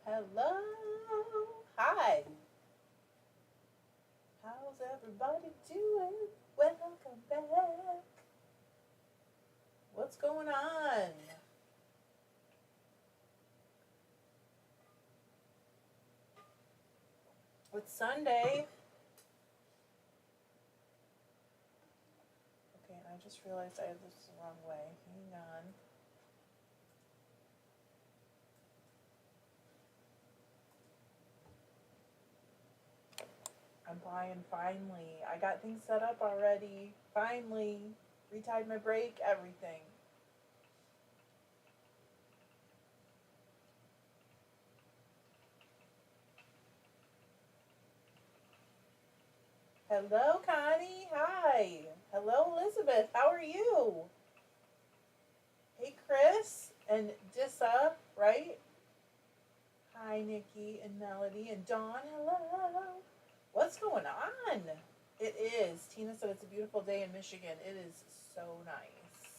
Hello. Hi. How's everybody doing? Welcome back. What's going on? It's Sunday. Okay, I just realized I have this the wrong way. Hang on. I'm buying finally. I got things set up already. Finally. Retied my brake, everything. Hello, Connie. Hi. Hello, Elizabeth. How are you? Hey, Chris and Dissa, right? Hi, Nikki and Melody and Dawn. Hello. What's going on? It is. Tina said it's a beautiful day in Michigan. It is so nice.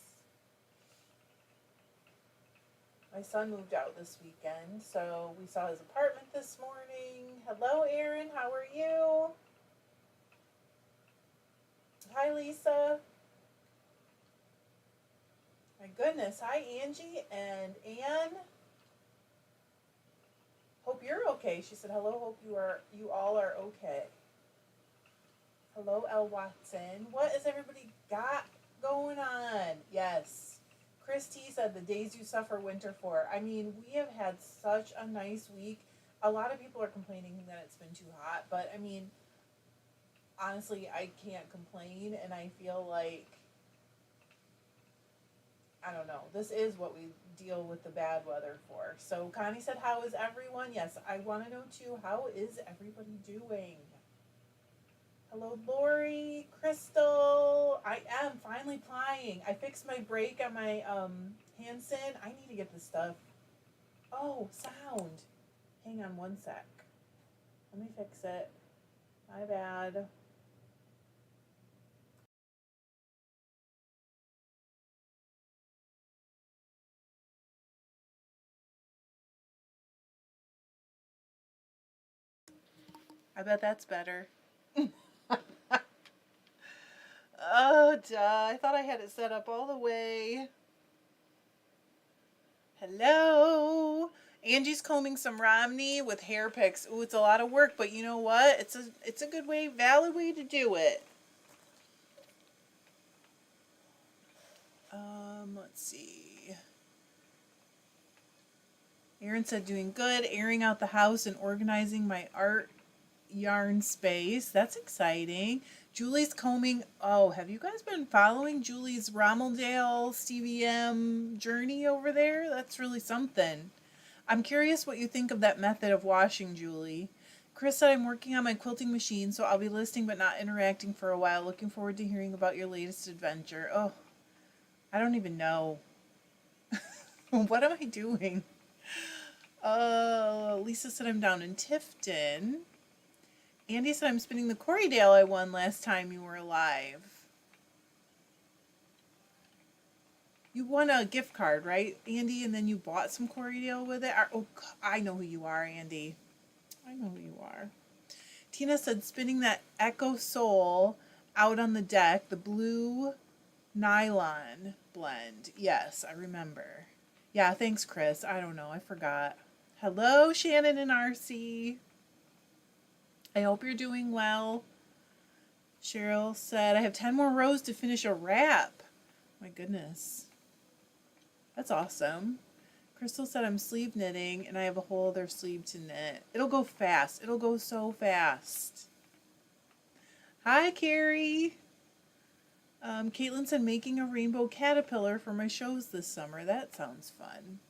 My son moved out this weekend, so we saw his apartment this morning. Hello, Aaron. How are you? Hi, Lisa. My goodness. Hi, Angie and Anne. Hope you're okay. She said, hello, hope you all are okay. Hello, L. Watson. What has everybody got going on? Yes. Chris T said the days you suffer winter for. I mean, we have had such a nice week. A lot of people are complaining that it's been too hot, but I mean, honestly, I can't complain, and I feel like, I don't know, this is what we deal with the bad weather for. So Connie said, how is everyone? Yes, I want to know too, how is everybody doing? Hello, Lori, Crystal. I am finally flying. I fixed my brake on my Hanson. I need to get this stuff. Oh, sound. Hang on one sec. Let me fix it. My bad. I bet that's better. Oh, duh. I thought I had it set up all the way. Hello. Angie's combing some Romney with hair picks. Ooh, it's a lot of work, but you know what? It's a good way, valid way to do it. Let's see. Aaron said doing good, airing out the house and organizing my art yarn space. That's exciting. Julie's combing. Oh, have you guys been following Julie's Rommeldale CVM journey over there? That's really something. I'm curious what you think of that method of washing, Julie. Chris said I'm working on my quilting machine, so I'll be listening but not interacting for a while. Looking forward to hearing about your latest adventure. Oh, I don't even know. What am I doing? Lisa said I'm down in Tifton. Andy said I'm spinning the Corriedale I won last time you were alive. You won a gift card, right, Andy? And then you bought some Corriedale with it? Oh, I know who you are, Andy. I know who you are. Tina said spinning that Echo Soul out on the deck, the blue nylon blend. Yes, I remember. Yeah, thanks, Chris. I don't know. I forgot. Hello, Shannon and RC. I hope you're doing well. Cheryl said, I have 10 more rows to finish a wrap. My goodness. That's awesome. Crystal said, I'm sleeve knitting and I have a whole other sleeve to knit. It'll go fast. It'll go so fast. Hi, Carrie. Caitlin said, making a rainbow caterpillar for my shows this summer. That sounds fun.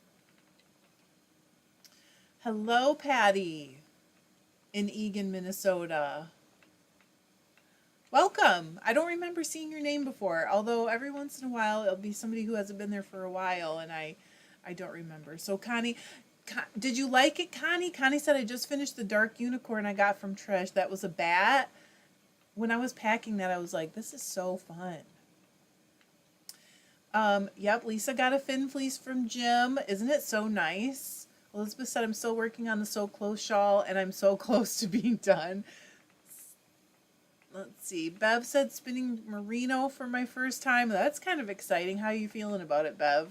Hello, Patty in Eagan, Minnesota. Welcome. I don't remember seeing your name before, although every once in a while it'll be somebody who hasn't been there for a while, and I don't remember. So, Connie, did you like it, Connie? Connie said, I just finished the dark unicorn I got from Trish. That was a bat. When I was packing that, I was like, this is so fun. Yep, Lisa got a fin fleece from Jim. Isn't it so nice? Elizabeth said, I'm still working on the So Close shawl, and I'm so close to being done. Let's see. Bev said spinning merino for my first time. That's kind of exciting. How are you feeling about it, Bev?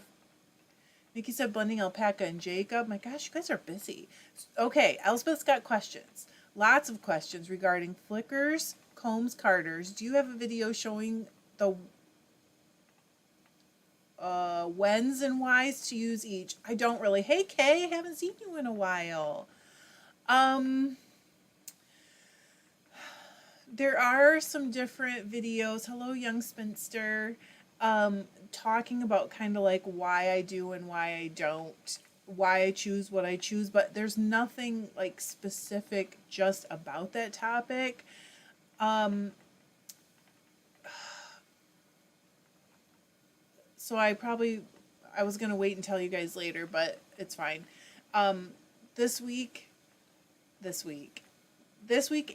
Nikki said blending alpaca and Jacob. My gosh, you guys are busy. Okay, Elspeth's got questions. Lots of questions regarding flickers, combs, carders. Do you have a video showing the whens and whys to use each? I don't really. Hey, Kay, I haven't seen you in a while. There are some different videos. Hello, young spinster. Talking about kind of like why I do and why I don't, why I choose what I choose, but there's nothing like specific just about that topic. So I was going to wait and tell you guys later, but it's fine. This week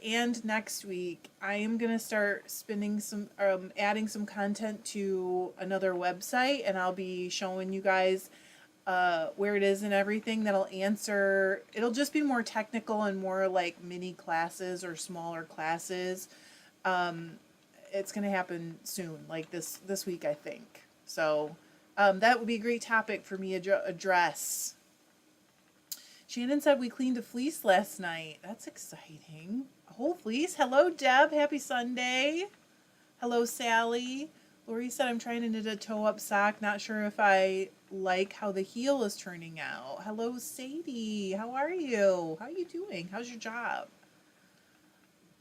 and next week, I am going to start adding some content to another website, and I'll be showing you guys where it is and everything. It'll just be more technical and more like mini classes or smaller classes. It's going to happen soon, like this week, I think. So that would be a great topic for me to address. Shannon said we cleaned a fleece last night. That's exciting. A whole fleece. Hello, Deb. Happy Sunday. Hello, Sally. Lori said I'm trying to knit a toe-up sock. Not sure if I like how the heel is turning out. Hello, Sadie. How are you? How are you doing? How's your job?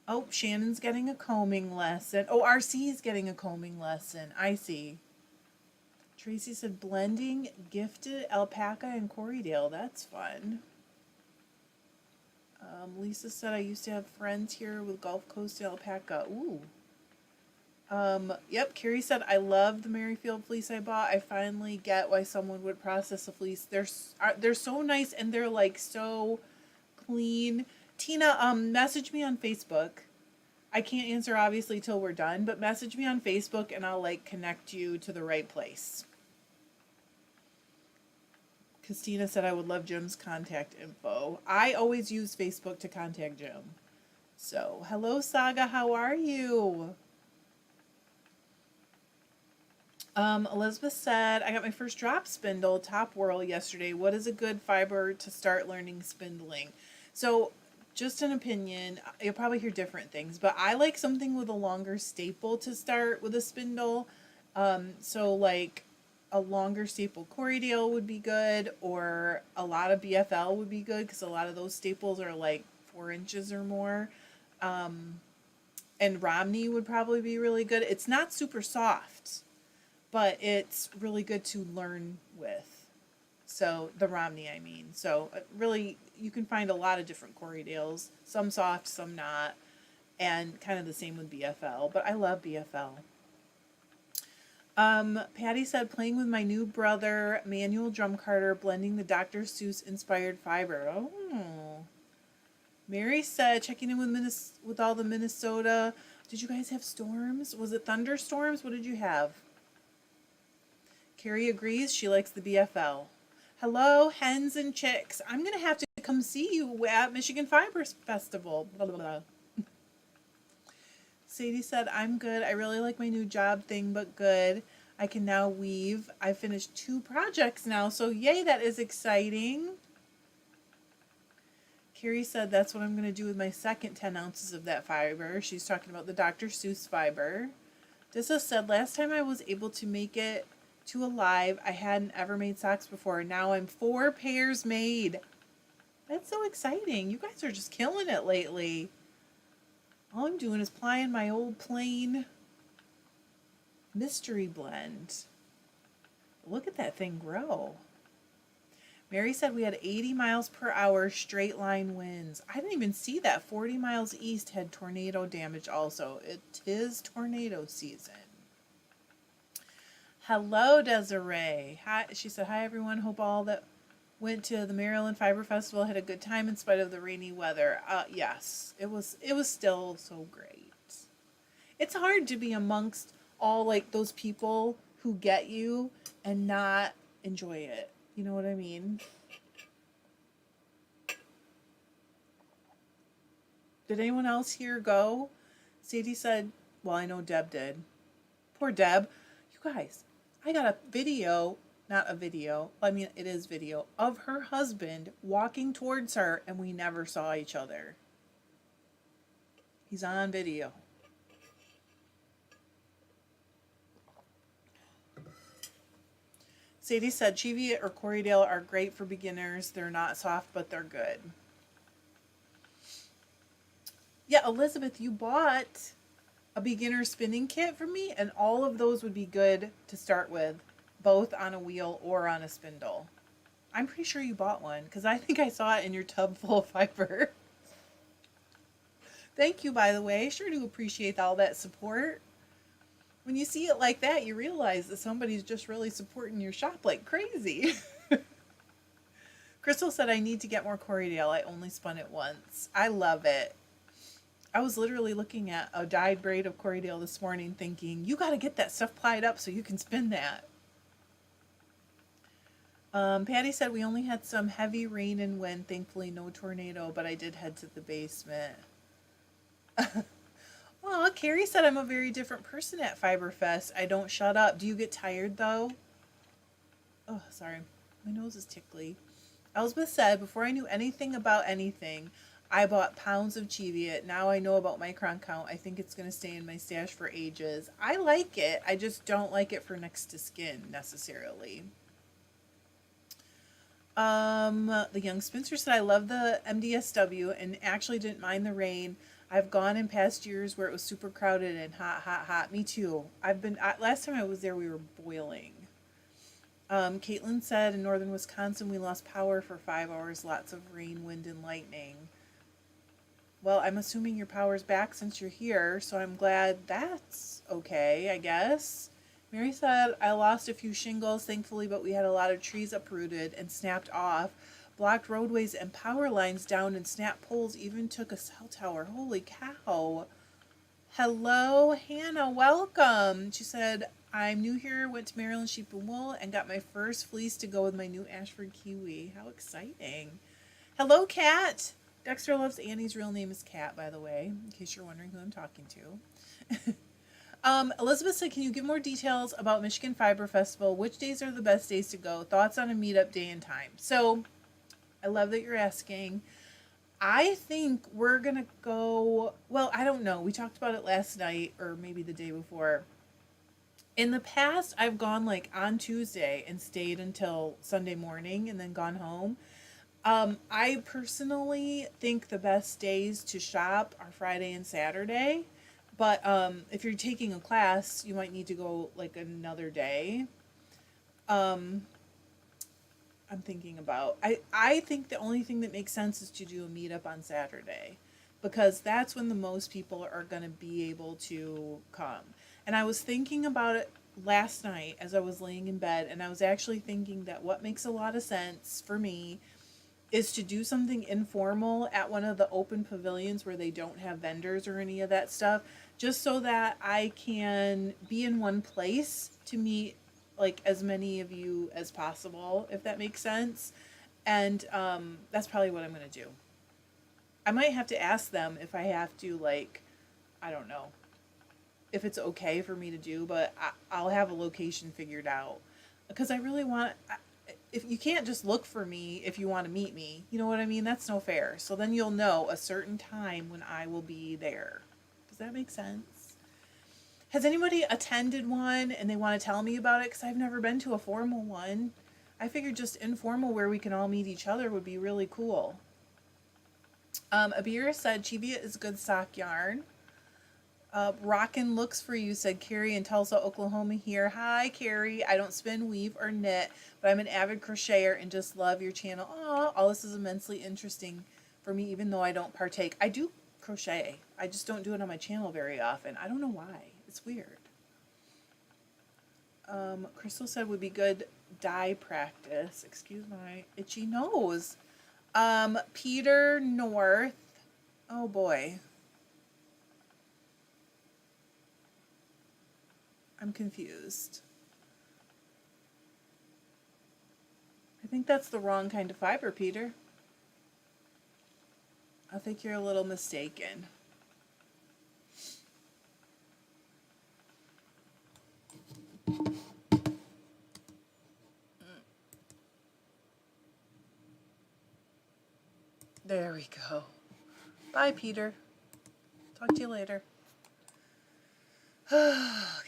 Oh, Shannon's getting a combing lesson. Oh, RC's getting a combing lesson. I see. Tracy said blending gifted alpaca and Corriedale. That's fun. Lisa said I used to have friends here with Gulf Coast alpaca. Ooh. Yep, Carrie said I love the Merrifield fleece I bought. I finally get why someone would process a fleece. They're so nice and they're like so clean. Tina, message me on Facebook. I can't answer obviously till we're done, but message me on Facebook and I'll like connect you to the right place. Christina said I would love Jim's contact info. I always use Facebook to contact Jim. So, hello Saga, how are you? Elizabeth said, I got my first drop spindle, top whirl, yesterday. What is a good fiber to start learning spindling? So, just an opinion, you'll probably hear different things, but I like something with a longer staple to start with a spindle. So like a longer staple Corriedale would be good, or a lot of BFL would be good, because a lot of those staples are like 4 inches or more. And Romney would probably be really good. It's not super soft, but it's really good to learn with. So the Romney, I mean. So really, you can find a lot of different Corriedales, some soft, some not, and kind of the same with BFL. But I love BFL. Patty said playing with my new brother, manual drum carder, blending the Dr. Seuss inspired fiber. Oh. Mary said checking in with all the Minnesota. Did you guys have storms? Was it thunderstorms? What did you have? Carrie agrees. She likes the BFL. Hello, hens and chicks. I'm going to have to come see you at Michigan Fiber Festival. Blah, blah, blah. Sadie said, I'm good. I really like my new job thing, but good. I can now weave. I finished 2 projects now, so yay, that is exciting. Carrie said, that's what I'm going to do with my second 10 ounces of that fiber. She's talking about the Dr. Seuss fiber. Dissa said, last time I was able to make it to Alive, I hadn't ever made socks before. Now I'm 4 pairs made. That's so exciting. You guys are just killing it lately. All I'm doing is plying my old plain mystery blend. Look at that thing grow. Mary said we had 80 miles per hour straight line winds. I didn't even see that. 40 miles east had tornado damage also. It is tornado season. Hello, Desiree. Hi, she said, hi, everyone. Hope all that went to the Maryland Fiber Festival had a good time in spite of the rainy weather. Yes, it was still so great. It's hard to be amongst all like those people who get you and not enjoy it. You know what I mean? Did anyone else here go? Sadie said, well, I know Deb did. Poor Deb. You guys, I got a video, not a video, I mean, it is video, of her husband walking towards her, and we never saw each other. He's on video. Sadie said Cheviot or Corriedale are great for beginners. They're not soft, but they're good. Yeah, Elizabeth, you bought a beginner spinning kit for me, and all of those would be good to start with, both on a wheel or on a spindle. I'm pretty sure you bought one, because I think I saw it in your tub full of fiber. Thank you, by the way. Sure do appreciate all that support. When you see it like that, you realize that somebody's just really supporting your shop like crazy. Crystal said, I need to get more Corriedale. I only spun it once. I love it. I was literally looking at a dyed braid of Corriedale this morning thinking, you got to get that stuff plied up so you can spin that. Patty said, we only had some heavy rain and wind. Thankfully, no tornado, but I did head to the basement. Oh, Carrie said, I'm a very different person at Fiberfest. I don't shut up. Do you get tired, though? Oh, sorry. My nose is tickly. Elspeth said, before I knew anything about anything, I bought pounds of Cheviot. Now I know about micron count. I think it's going to stay in my stash for ages. I like it. I just don't like it for next to skin, necessarily. The young spinster said, I love the MDSW and actually didn't mind the rain. I've gone in past years where it was super crowded and hot. Me too. Last time I was there, we were boiling. Caitlin said, in northern Wisconsin, we lost power for 5 hours. Lots of rain, wind, and lightning. Well, I'm assuming your power's back since you're here, so I'm glad that's okay, I guess. Mary said, I lost a few shingles, thankfully, but we had a lot of trees uprooted and snapped off. Blocked roadways and power lines down and snapped poles, even took a cell tower. Holy cow. Hello, Hannah, welcome. She said, I'm new here, went to Maryland Sheep and Wool, and got my first fleece to go with my new Ashford Kiwi. How exciting. Hello, Kat. Dexter loves Annie's real name is Kat, by the way, in case you're wondering who I'm talking to. Elizabeth said, can you give more details about Michigan Fiber Festival? Which days are the best days to go? Thoughts on a meetup day and time? So, I love that you're asking. I think we're going to go, well, I don't know. We talked about it last night or maybe the day before. In the past, I've gone like on Tuesday and stayed until Sunday morning and then gone home. I personally think the best days to shop are Friday and Saturday. But if you're taking a class, you might need to go like another day. I'm thinking about, I think the only thing that makes sense is to do a meetup on Saturday, because that's when the most people are going to be able to come. And I was thinking about it last night as I was laying in bed, and I was actually thinking that what makes a lot of sense for me is to do something informal at one of the open pavilions where they don't have vendors or any of that stuff, just so that I can be in one place to meet like as many of you as possible, if that makes sense. And that's probably what I'm going to do. I might have to ask them if I have to, like, I don't know, if it's okay for me to do, but I'll have a location figured out. Because I really want, if you can't just look for me if you want to meet me, you know what I mean? That's no fair. So then you'll know a certain time when I will be there. Does that make sense? Has anybody attended one and they want to tell me about it? Because I've never been to a formal one. I figured just informal where we can all meet each other would be really cool. Abir said, Cheviot is good sock yarn. Rockin' looks for you, said Carrie in Tulsa, Oklahoma here. Hi, Carrie. I don't spin, weave, or knit, but I'm an avid crocheter and just love your channel. Aw, all this is immensely interesting for me, even though I don't partake. I do crochet. I just don't do it on my channel very often. I don't know why. It's weird. Crystal said would be good dye practice. Excuse my itchy nose. Peter North. Oh boy. I'm confused. I think that's the wrong kind of fiber, Peter. I think you're a little mistaken. There we go. Bye, Peter. Talk to you later. Okay.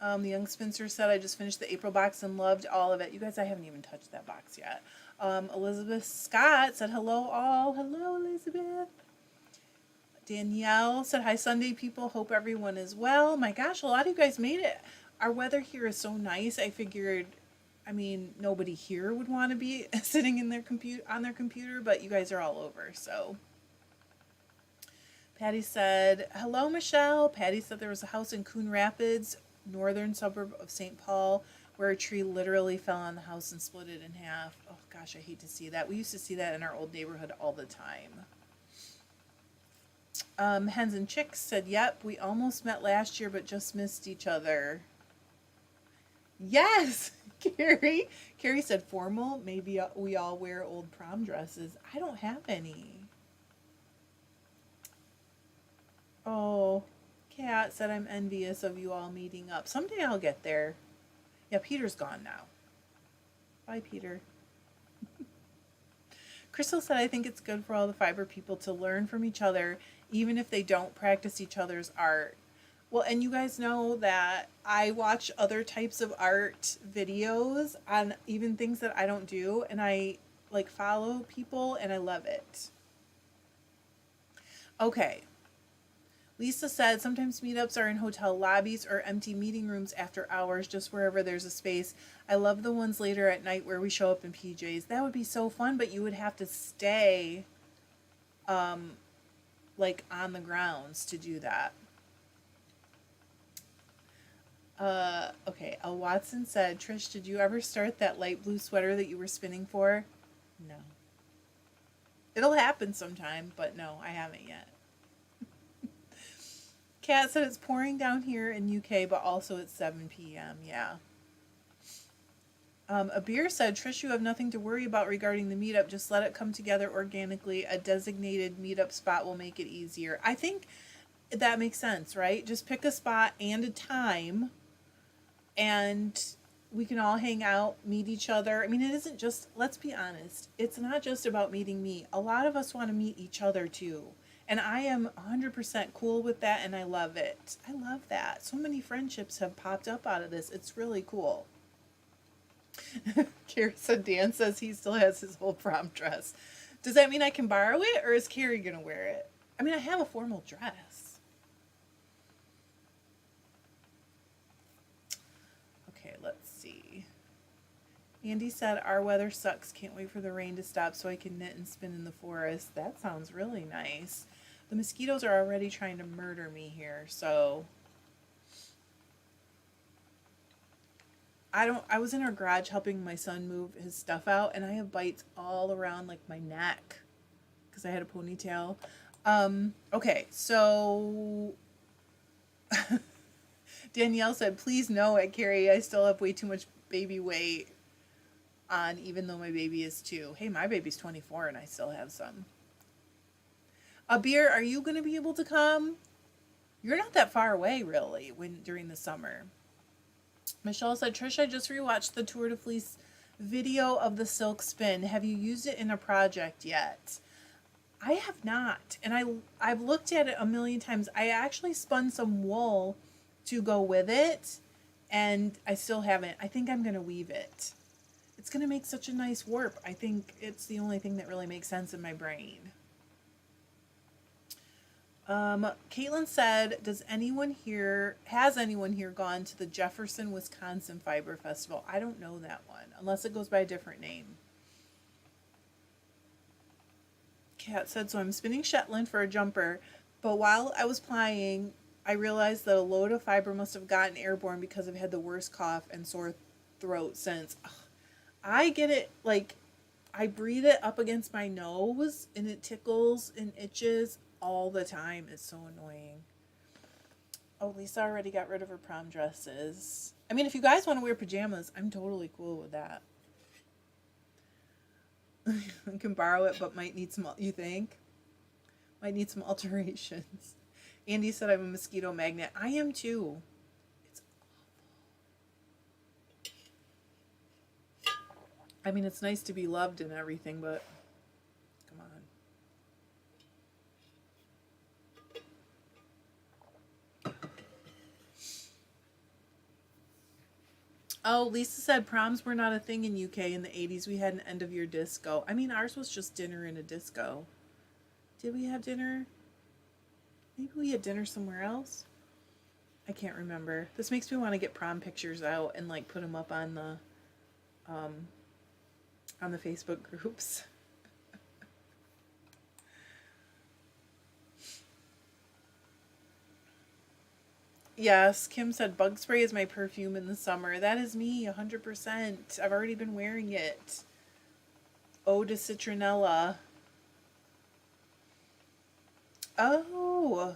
The young spinster said, I just finished the April box and loved all of it. You guys, I haven't even touched that box yet. Elizabeth Scott said, hello all. Hello, Elizabeth. Danielle said, hi, Sunday people. Hope everyone is well. My gosh, a lot of you guys made it. Our weather here is so nice. I figured, I mean, nobody here would want to be sitting in their on their computer, but you guys are all over, so. Patty said, hello, Michelle. Patty said there was a house in Coon Rapids, northern suburb of St. Paul, where a tree literally fell on the house and split it in half. Oh, gosh, I hate to see that. We used to see that in our old neighborhood all the time. Hens and Chicks said, yep, we almost met last year, but just missed each other. Yes, Carrie. Carrie said, formal. Maybe we all wear old prom dresses. I don't have any. Oh, Kat said, I'm envious of you all meeting up. Someday I'll get there. Yeah, Peter's gone now. Bye, Peter. Crystal said, I think it's good for all the fiber people to learn from each other, even if they don't practice each other's art. Well, and you guys know that I watch other types of art videos on even things that I don't do, and I like follow people and I love it. Okay. Lisa said, sometimes meetups are in hotel lobbies or empty meeting rooms after hours, just wherever there's a space. I love the ones later at night where we show up in PJs. That would be so fun, but you would have to stay like on the grounds to do that. Okay, L. Watson said, Trish, did you ever start that light blue sweater that you were spinning for? No. It'll happen sometime, but no, I haven't yet. Kat said it's pouring down here in UK, but also it's 7 p.m. Yeah. Abir said, Trish, you have nothing to worry about regarding the meetup. Just let it come together organically. A designated meetup spot will make it easier. I think that makes sense, right? Just pick a spot and a time, and we can all hang out, meet each other. I mean, it isn't just, let's be honest, it's not just about meeting me. A lot of us want to meet each other too. And I am 100% cool with that, and I love it. I love that. So many friendships have popped up out of this. It's really cool. Carrie said Dan says he still has his whole prom dress. Does that mean I can borrow it, or is Carrie going to wear it? I mean, I have a formal dress. Okay, let's see. Andy said, our weather sucks. Can't wait for the rain to stop so I can knit and spin in the forest. That sounds really nice. The mosquitoes are already trying to murder me here, so I was in our garage helping my son move his stuff out, and I have bites all around like my neck because I had a ponytail. Okay, so Danielle said, please no at Carrie, I still have way too much baby weight on, even though my baby is 2. Hey, my baby's 24 and I still have some. Abir, are you going to be able to come? You're not that far away, really, during the summer. Michelle said, Trish, I just rewatched the Tour de Fleece video of the silk spin. Have you used it in a project yet? I have not. And I've looked at it a million times. I actually spun some wool to go with it, and I still haven't. I think I'm going to weave it. It's going to make such a nice warp. I think it's the only thing that really makes sense in my brain. Caitlin said, has anyone here gone to the Jefferson, Wisconsin Fiber Festival? I don't know that one, unless it goes by a different name. Kat said, so I'm spinning Shetland for a jumper, but while I was plying, I realized that a load of fiber must have gotten airborne because I've had the worst cough and sore throat since. Ugh. I get it, like, I breathe it up against my nose, and it tickles and itches all the time. It's so annoying. Oh, Lisa already got rid of her prom dresses. I mean, if you guys want to wear pajamas, I'm totally cool with that. You can borrow it, but might need some, you think? Might need some alterations. Andy said I'm a mosquito magnet. I am too. It's, I mean, it's nice to be loved and everything, but come on. Oh, Lisa said proms were not a thing in UK in the 80s. We had an end of year disco. I mean, ours was just dinner in a disco. Did we have dinner? Maybe we had dinner somewhere else. I can't remember. This makes me want to get prom pictures out and like put them up um on the Facebook groups. Yes, Kim said bug spray is my perfume in the summer. That is me, 100%. I've already been wearing it. Eau de citronella. Oh,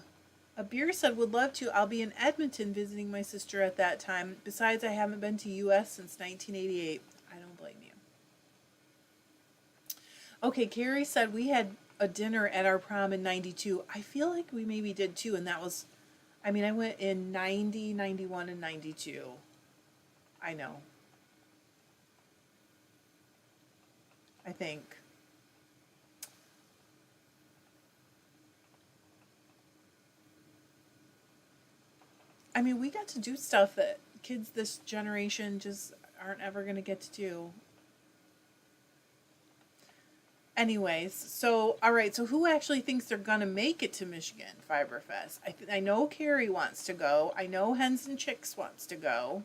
a beer said would love to. I'll be in Edmonton visiting my sister at that time. Besides, I haven't been to US since 1988. I don't blame you. Okay, Carrie said we had a dinner at our prom in 92. I feel like we maybe did too, and that was, I mean, I went in 90, 91, and 92. I know. I think. I mean, we got to do stuff that kids this generation just aren't ever going to get to do. Anyways, so all right, so who actually thinks they're gonna make it to Michigan Fiberfest? I know Carrie wants to go. I know Hens and Chicks wants to go.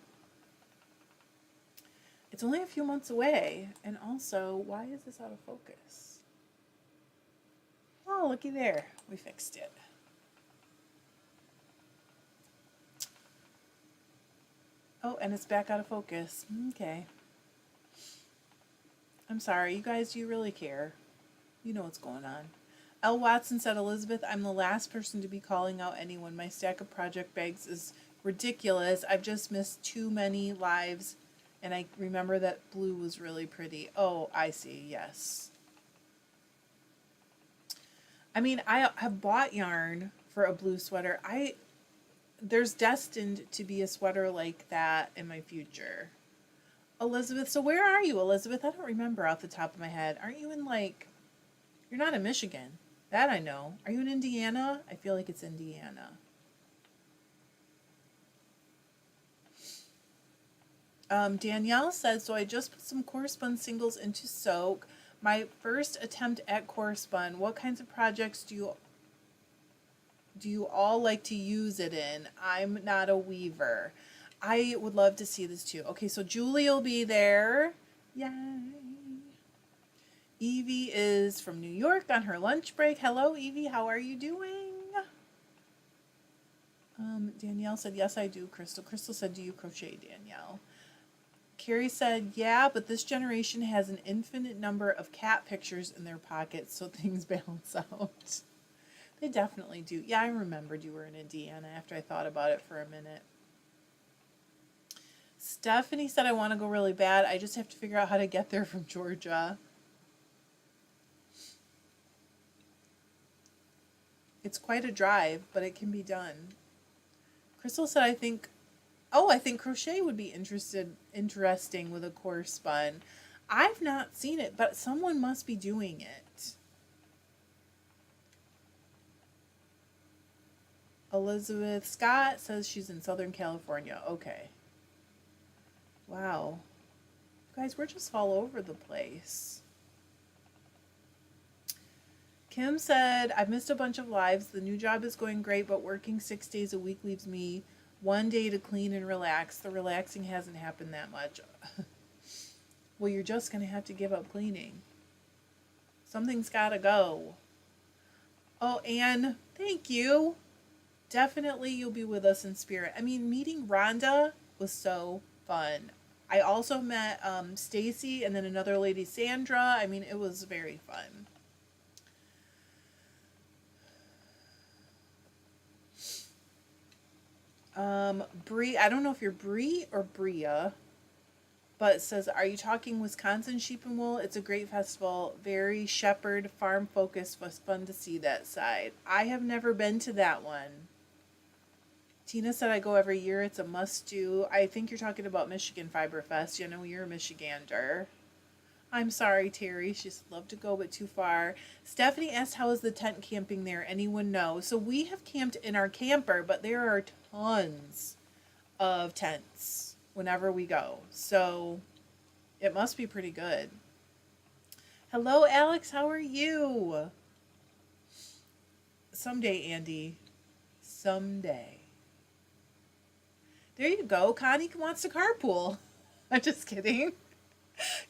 It's only a few months away, and also, why is this out of focus? Oh, looky there, we fixed it. Oh, and it's back out of focus. Okay. I'm sorry, you guys. Do you really care? You know what's going on. L. Watson said, Elizabeth, I'm the last person to be calling out anyone. My stack of project bags is ridiculous. I've just missed too many lives, and I remember that blue was really pretty. Oh, I see. Yes. I mean, I have bought yarn for a blue sweater. There's destined to be a sweater like that in my future. Elizabeth, so where are you, Elizabeth? I don't remember off the top of my head. Aren't you in like, you're not in Michigan. That I know. Are you in Indiana? I feel like it's Indiana. Danielle says, so I just put some Corespun singles into soak. My first attempt at Corespun. What kinds of projects do you all like to use it in? I'm not a weaver. I would love to see this too. Okay, so Julie will be there. Yay. Evie is from New York on her lunch break. Hello, Evie. How are you doing? Danielle said, yes, I do, Crystal. Crystal said, do you crochet, Danielle? Carrie said, yeah, but this generation has an infinite number of cat pictures in their pockets, so things balance out. They definitely do. Yeah, I remembered you were in Indiana after I thought about it for a minute. Stephanie said, I want to go really bad. I just have to figure out how to get there from Georgia. It's quite a drive, but it can be done. Crystal said, I think crochet would be interesting with a Corespun. I've not seen it, but someone must be doing it. Elizabeth Scott says she's in Southern California. Okay. Wow. Guys, we're just all over the place. Kim said, I've missed a bunch of lives. The new job is going great, but working 6 days a week leaves me one day to clean and relax. The relaxing hasn't happened that much. Well, you're just going to have to give up cleaning. Something's got to go. Oh, Anne, thank you. Definitely you'll be with us in spirit. I mean, meeting Rhonda was so fun. I also met Stacy and then another lady, Sandra. I mean, it was very fun. Bree, I don't know if you're Bree or Bria. But it says, are you talking Wisconsin Sheep and Wool? It's a great festival, very shepherd, farm focused, was fun to see that side. I have never been to that one. Tina said I go every year. It's a must do. I think you're talking about Michigan Fiber Fest. You know, you're a Michigander. I'm sorry, Terry. She's love to go, but too far. Stephanie asked, how is the tent camping there? Anyone know? So we have camped in our camper, but there are tons of tents whenever we go. So it must be pretty good. Hello, Alex. How are you? Someday, Andy. Someday. There you go. Connie wants to carpool. I'm just kidding.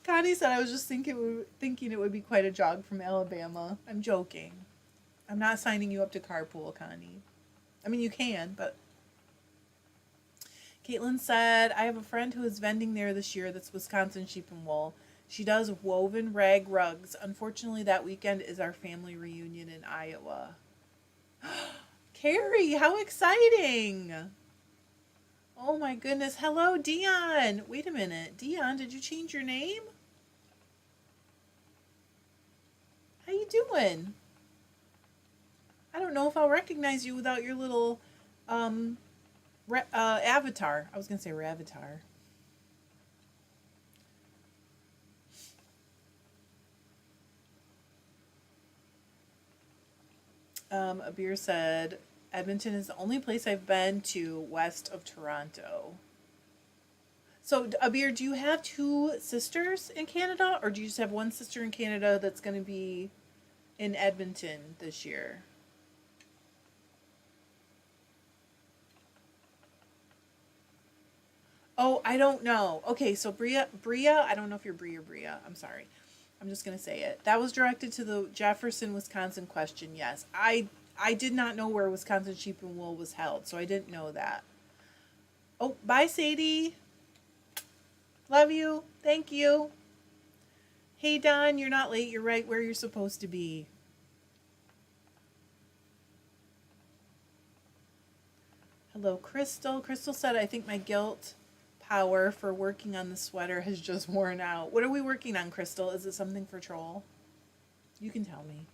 Connie said I was just thinking it would be quite a jog from Alabama. I'm joking. I'm not signing you up to carpool, Connie. I mean, you can, but... Caitlin said, I have a friend who is vending there this year that's Wisconsin Sheep and Wool. She does woven rag rugs. Unfortunately, that weekend is our family reunion in Iowa. Carrie, how exciting! Oh my goodness. Hello, Dion. Wait a minute. Dion, did you change your name? How you doing? I don't know if I'll recognize you without your little avatar. I was going to say Ravatar. Abir said, Edmonton is the only place I've been to west of Toronto. So, Abir, do you have two sisters in Canada, or do you just have one sister in Canada that's going to be in Edmonton this year? Oh, I don't know. Okay, so Bria, I don't know if you're Bria. I'm sorry. I'm just going to say it. That was directed to the Jefferson, Wisconsin question. Yes. I did not know where Wisconsin Sheep and Wool was held, so I didn't know that. Oh, bye, Sadie. Love you. Thank you. Hey, Don, you're not late. You're right where you're supposed to be. Hello, Crystal. Crystal said, I think my guilt power for working on the sweater has just worn out. What are we working on, Crystal? Is it something for Troll? You can tell me.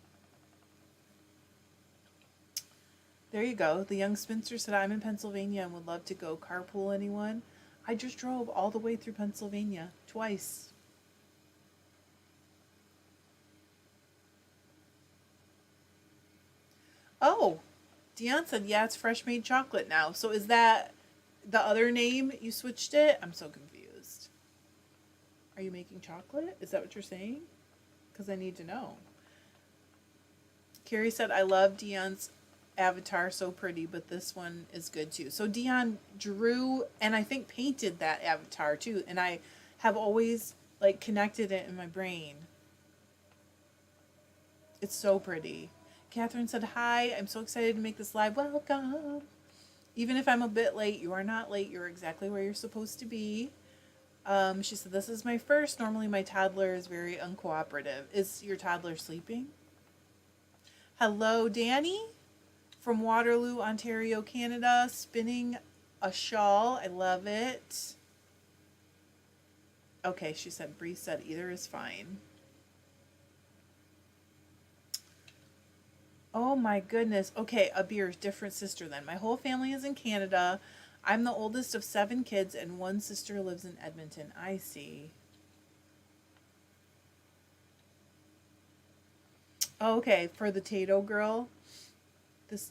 There you go. The young spinster said, I'm in Pennsylvania and would love to go. Carpool, anyone? I just drove all the way through Pennsylvania twice. Oh, Dion said, yeah, it's fresh made chocolate now. So is that the other name you switched it? I'm so confused. Are you making chocolate? Is that what you're saying? Because I need to know. Carrie said, I love Dion's avatar, so pretty, but this one is good too. So Dion drew and I think painted that avatar too, and I have always like connected it in my brain. It's so pretty. Catherine said, hi, I'm so excited to make this live. Welcome. Even if I'm a bit late, you are not late. You're exactly where you're supposed to be. She said, this is my first. Normally my toddler is very uncooperative. Is your toddler sleeping? Hello, Danny from Waterloo, Ontario, Canada, spinning a shawl. I love it. Okay, she said, Bree said either is fine. Oh my goodness. Okay, Abir's different sister then. My whole family is in Canada. I'm the oldest of 7 kids and one sister lives in Edmonton. I see. Oh, okay, for the Tato girl. This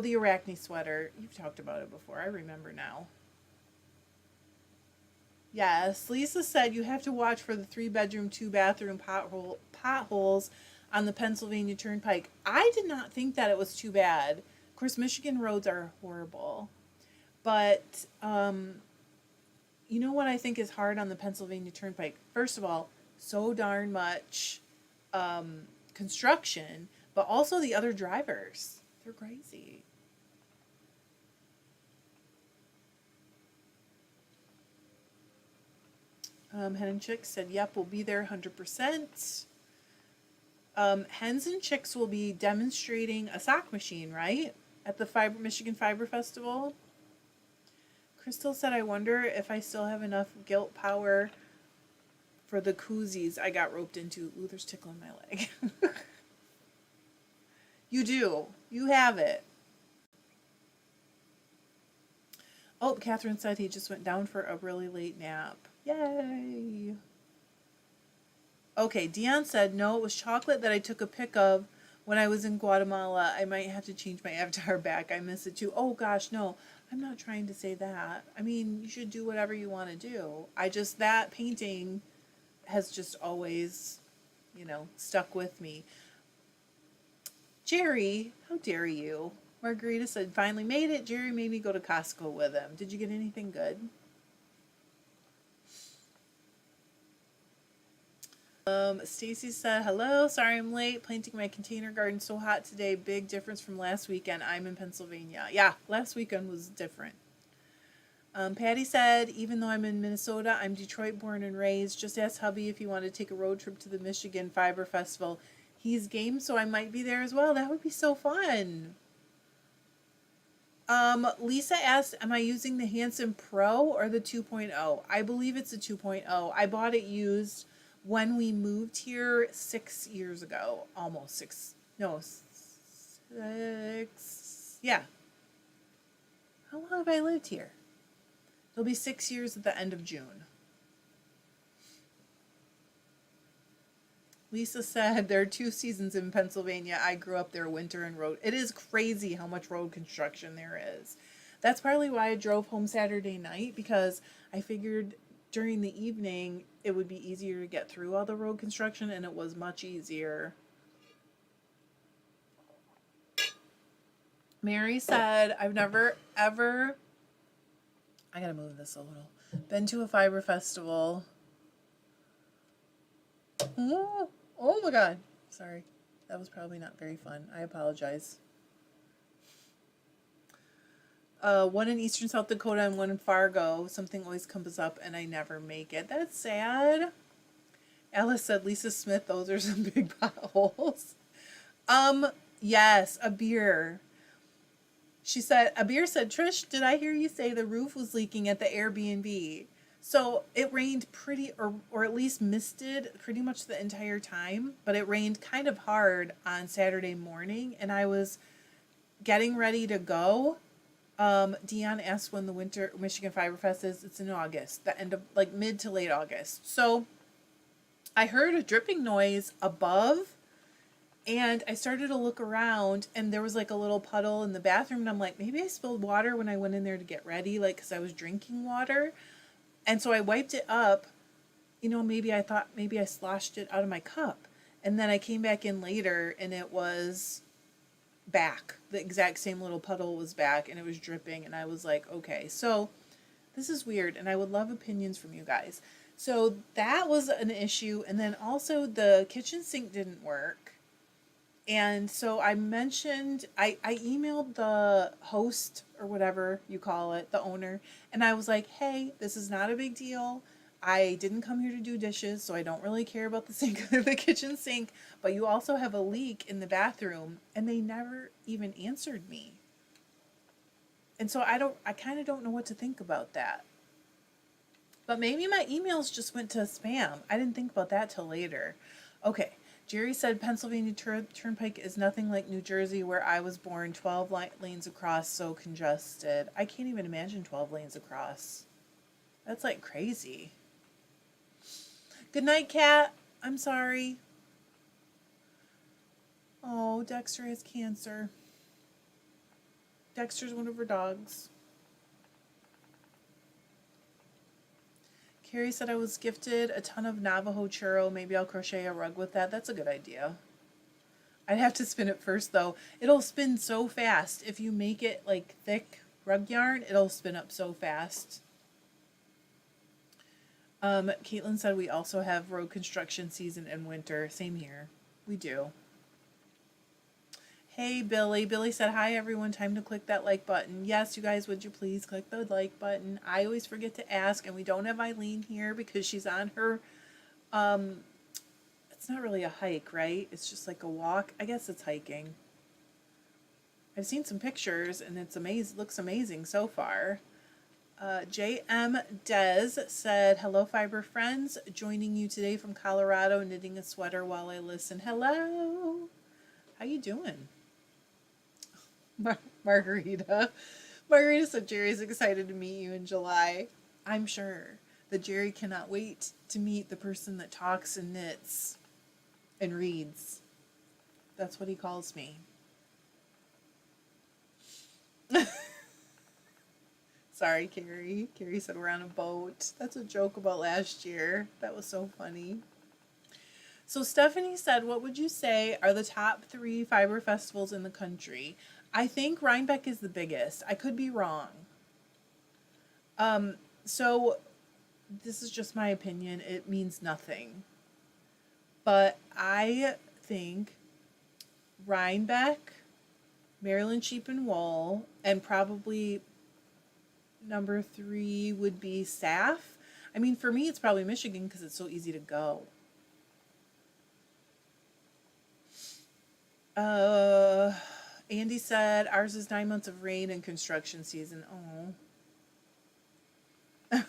the Arachne sweater. You've talked about it before. I remember now. Yes, Lisa said you have to watch for the 3-bedroom, 2-bathroom potholes on the Pennsylvania Turnpike. I did not think that it was too bad. Of course, Michigan roads are horrible. But you know what I think is hard on the Pennsylvania Turnpike? First of all, so darn much construction, but also the other drivers. They're crazy. Hen and Chicks said, yep, we'll be there 100%. Hens and Chicks will be demonstrating a sock machine, right? At the Michigan Fiber Festival. Crystal said, I wonder if I still have enough guilt power for the koozies I got roped into. Ooh, there's tickling my leg. You do. You have it. Oh, Catherine said he just went down for a really late nap. Yay. Okay, Dion said, no, it was chocolate that I took a pic of when I was in Guatemala. I might have to change my avatar back. I miss it too. Oh, gosh, no. I'm not trying to say that. I mean, you should do whatever you want to do. That painting has just always, stuck with me. Jerry, how dare you? Margarita said, finally made it. Jerry made me go to Costco with him. Did you get anything good? Stacy said, hello, sorry I'm late. Planting my container garden so hot today. Big difference from last weekend. I'm in Pennsylvania. Yeah, last weekend was different. Patty said, even though I'm in Minnesota, I'm Detroit born and raised. Just ask hubby if you want to take a road trip to the Michigan Fiber Festival. He's game, so I might be there as well. That would be so fun. Lisa asked, am I using the Hanson Pro or the 2.0? I believe it's a 2.0. I bought it used when we moved here 6 years ago. Almost 6. No, 6. Yeah. How long have I lived here? It'll be 6 years at the end of June. Lisa said there are 2 seasons in Pennsylvania. I grew up there, winter and road. It is crazy how much road construction there is. That's partly why I drove home Saturday night, because I figured during the evening it would be easier to get through all the road construction, and it was much easier. Mary said, I've never ever, I gotta move this a little, been to a fiber festival. Oh my God. Sorry. That was probably not very fun. I apologize. One in Eastern South Dakota and one in Fargo. Something always comes up and I never make it. That's sad. Alice said, Lisa Smith, those are some big potholes. Yes, a beer. She said, a beer said, Trish, did I hear you say the roof was leaking at the Airbnb? So it rained or at least misted pretty much the entire time, but it rained kind of hard on Saturday morning, and I was getting ready to go. Dion asked when the winter Michigan Fiber Fest is. It's in August, the end of mid to late August. So I heard a dripping noise above, and I started to look around, and there was a little puddle in the bathroom, and I'm like, maybe I spilled water when I went in there to get ready, because I was drinking water. And so I wiped it up, maybe I thought maybe I sloshed it out of my cup. And then I came back in later and it was back. The exact same little puddle was back and it was dripping. And I was like, okay, so this is weird. And I would love opinions from you guys. So that was an issue. And then also the kitchen sink didn't work. And so I mentioned, I emailed the host or whatever you call it, the owner, and I was like, hey, this is not a big deal. I didn't come here to do dishes, so I don't really care about the sink, the kitchen sink, but you also have a leak in the bathroom, and they never even answered me. And so I kind of don't know what to think about that. But maybe my emails just went to spam. I didn't think about that till later. Okay. Jerry said Pennsylvania Turnpike is nothing like New Jersey where I was born. 12 lanes across, so congested. I can't even imagine 12 lanes across. That's crazy. Good night, Kat. I'm sorry. Oh, Dexter has cancer. Dexter's one of her dogs. Carrie said I was gifted a ton of Navajo churro. Maybe I'll crochet a rug with that. That's a good idea. I'd have to spin it first, though. It'll spin so fast. If you make it thick rug yarn, it'll spin up so fast. Caitlin said we also have road construction season in winter. Same here. We do. Hey, Billy. Billy said, hi, everyone. Time to click that like button. Yes, you guys, would you please click the like button? I always forget to ask, and we don't have Eileen here because she's on her, it's not really a hike, right? It's just a walk. I guess it's hiking. I've seen some pictures, and it's amazing. Looks amazing so far. JM Des said, "Hello, Fiber friends. Joining you today from Colorado, knitting a sweater while I listen. Hello. How you doing?" Margarita. Margarita said, "Jerry's excited to meet you in July. I'm sure that Jerry cannot wait to meet the person that talks and knits and reads. That's what he calls me." Sorry, Carrie. Carrie said we're on a boat. That's a joke about last year. That was so funny. So Stephanie said, "What would you say are the top 3 fiber festivals in the country?" I think Rhinebeck is the biggest. I could be wrong. So this is just my opinion. It means nothing. But I think Rhinebeck, Maryland Sheep and Wool, and probably number 3 would be SAF. I mean, for me, it's probably Michigan because it's so easy to go. Andy said, "Ours is 9 months of rain and construction season." Oh.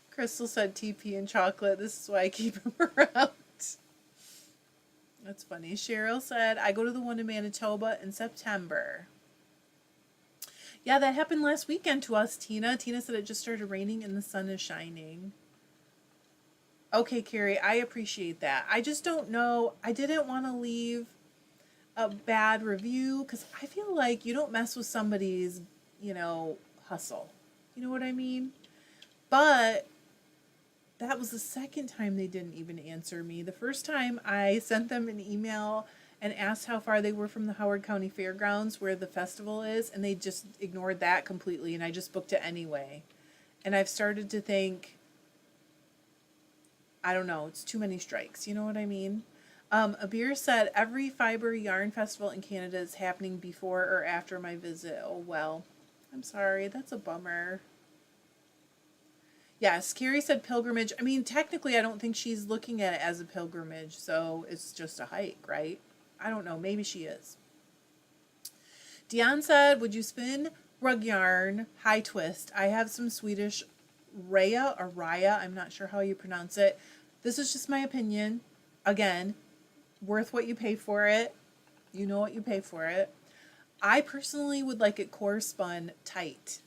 Crystal said, "TP and chocolate. This is why I keep him around." That's funny. Cheryl said, "I go to the one in Manitoba in September." Yeah, that happened last weekend to us, Tina. Tina said it just started raining and the sun is shining. Okay, Carrie, I appreciate that. I just don't know. I didn't want to leave a bad review because I feel like you don't mess with somebody's, hustle. You know what I mean? But that was the second time they didn't even answer me. The first time I sent them an email and asked how far they were from the Howard County Fairgrounds where the festival is, and they just ignored that completely, and I just booked it anyway. And I've started to think, I don't know, it's too many strikes. You know what I mean? Abir said, "Every fiber yarn festival in Canada is happening before or after my visit." Oh, well, I'm sorry. That's a bummer. Yes, Carrie said pilgrimage. I mean, technically, I don't think she's looking at it as a pilgrimage, so it's just a hike, right? I don't know. Maybe she is. Dion said, "Would you spin rug yarn high twist? I have some Swedish Raya or Raya. I'm not sure how you pronounce it. This is just my opinion. Again, worth what you pay for it. You know what you pay for it. I personally would like it core spun tight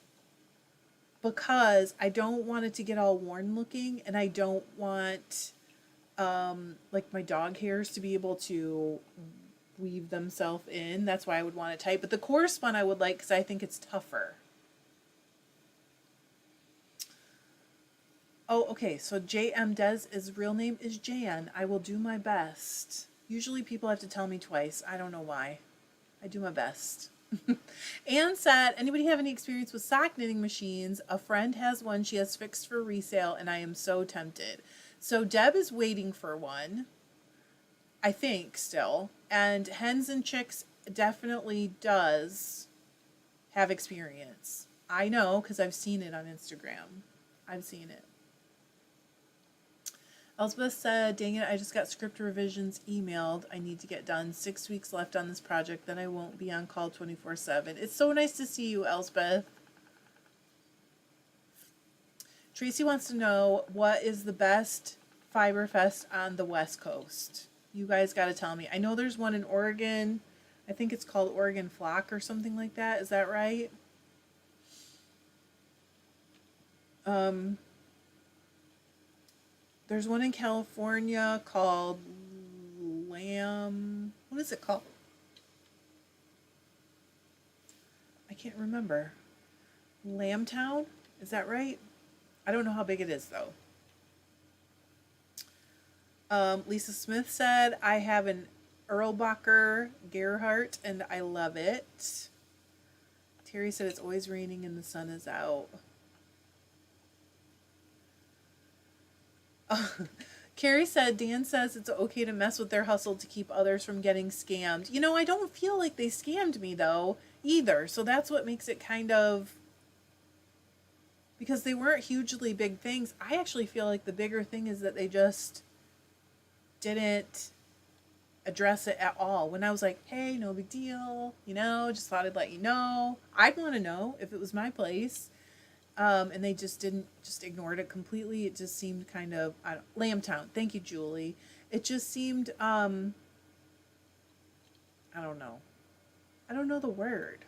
because I don't want it to get all worn looking, and I don't want like my dog hairs to be able to weave themselves in. That's why I would want it tight. But the core spun I would like because I think it's tougher." Oh, okay. So JM Des, his real name is Jan. I will do my best. Usually people have to tell me twice. I don't know why. I do my best. Anne said, "Anybody have any experience with sock knitting machines? A friend has one she has fixed for resale, and I am so tempted." So Deb is waiting for one, I think, still. And Hens and Chicks definitely does have experience. I know because I've seen it on Instagram. I've seen it. Elspeth said, "Dang it, I just got script revisions emailed. I need to get done. 6 weeks left on this project, then I won't be on call 24/7. It's so nice to see you, Elspeth. Tracy wants to know, what is the best Fiber Fest on the West Coast? You guys got to tell me. I know there's one in Oregon. I think it's called Oregon Flock or something like that. Is that right? There's one in California called Lamb. What is it called? I can't remember. Lambtown? Is that right? I don't know how big it is though. Lisa Smith said, "I have an Erlbacher Gerhardt and I love it." Terry said, "It's always raining and the sun is out." Carrie said, "Dan says it's okay to mess with their hustle to keep others from getting scammed." I don't feel like they scammed me though either. So that's what makes it kind of, because they weren't hugely big things. I actually feel like the bigger thing is that they just didn't address it at all. When I was like, "Hey, no big deal, just thought I'd let you know." I'd want to know if it was my place. And they just didn't, just ignored it completely. It just seemed kind of, Lambtown. Thank you, Julie. It just seemed, I don't know. I don't know the word.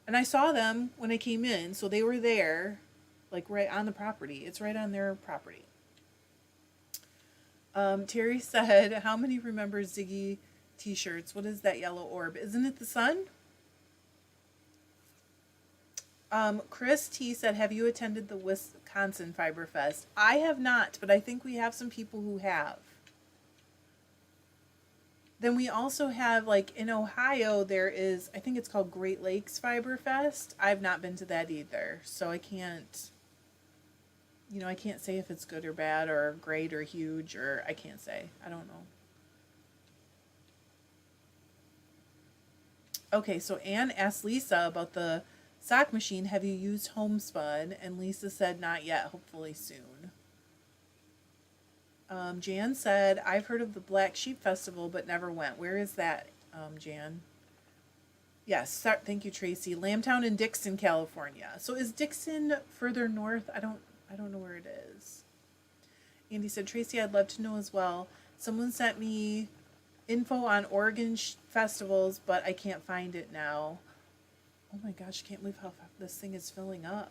And I saw them when I came in, so they were there, like right on the property. It's right on their property. Terry said, how many remember Ziggy t-shirts? What is that yellow orb? Isn't it the sun? Chris T said, have you attended the Wisconsin Fiber Fest? I have not, but I think we have some people who have. Then we also have, like, in Ohio, there is, I think it's called Great Lakes Fiber Fest. I've not been to that either, so I can't, I can't say if it's good or bad or great or huge, or I can't say. I don't know. Okay, so Anne asked Lisa about the sock machine. Have you used Homespun? And Lisa said, not yet, hopefully soon. Jan said, I've heard of the Black Sheep Festival, but never went. Where is that, Jan? Yes, thank you, Tracy. Lambtown in Dixon, California. So is Dixon further north? I don't know where it is. Andy said, Tracy, I'd love to know as well. Someone sent me info on Oregon festivals, but I can't find it now. Oh my gosh, I can't believe how this thing is filling up.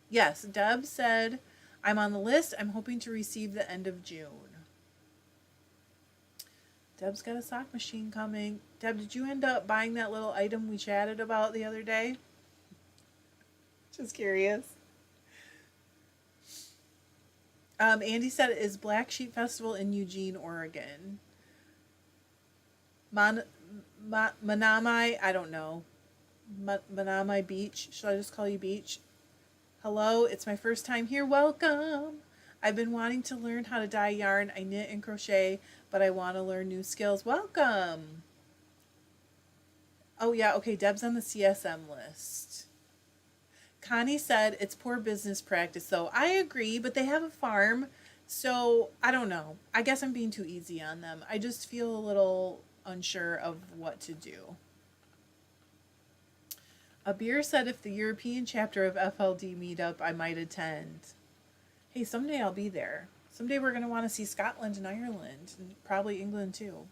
Yes, Deb said, I'm on the list. I'm hoping to receive the end of June. Deb's got a sock machine coming. Deb, did you end up buying that little item we chatted about the other day? Just curious. Andy said it is Black Sheep Festival in Eugene, Oregon. Manamai, I don't know. Manamai Beach. Should I just call you Beach? Hello, it's my first time here. Welcome. I've been wanting to learn how to dye yarn. I knit and crochet, but I want to learn new skills. Welcome. Oh yeah, okay, Deb's on the CSM list. Connie said it's poor business practice, though. I agree, but they have a farm, so I don't know. I guess I'm being too easy on them. I just feel a little unsure of what to do. Abir said if the European chapter of FLD meetup, I might attend. Hey, someday I'll be there. Someday we're going to want to see Scotland and Ireland, and probably England too.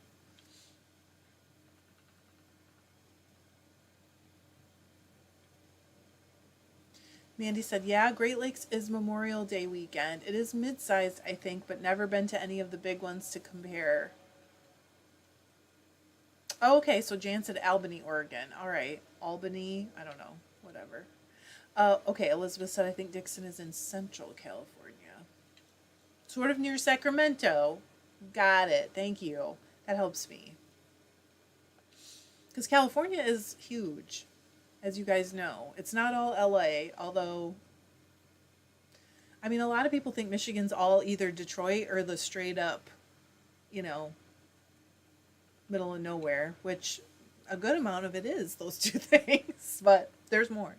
Mandy said, yeah, Great Lakes is Memorial Day weekend. It is mid-sized, I think, but never been to any of the big ones to compare. Oh, okay, so Jan said Albany, Oregon. All right, Albany, I don't know, whatever. Okay, Elizabeth said, I think Dixon is in Central California. Sort of near Sacramento. Got it, thank you. That helps me. Because California is huge, as you guys know. It's not all LA, although, I mean, a lot of people think Michigan's all either Detroit or the straight up, middle of nowhere, which a good amount of it is those two things, but there's more.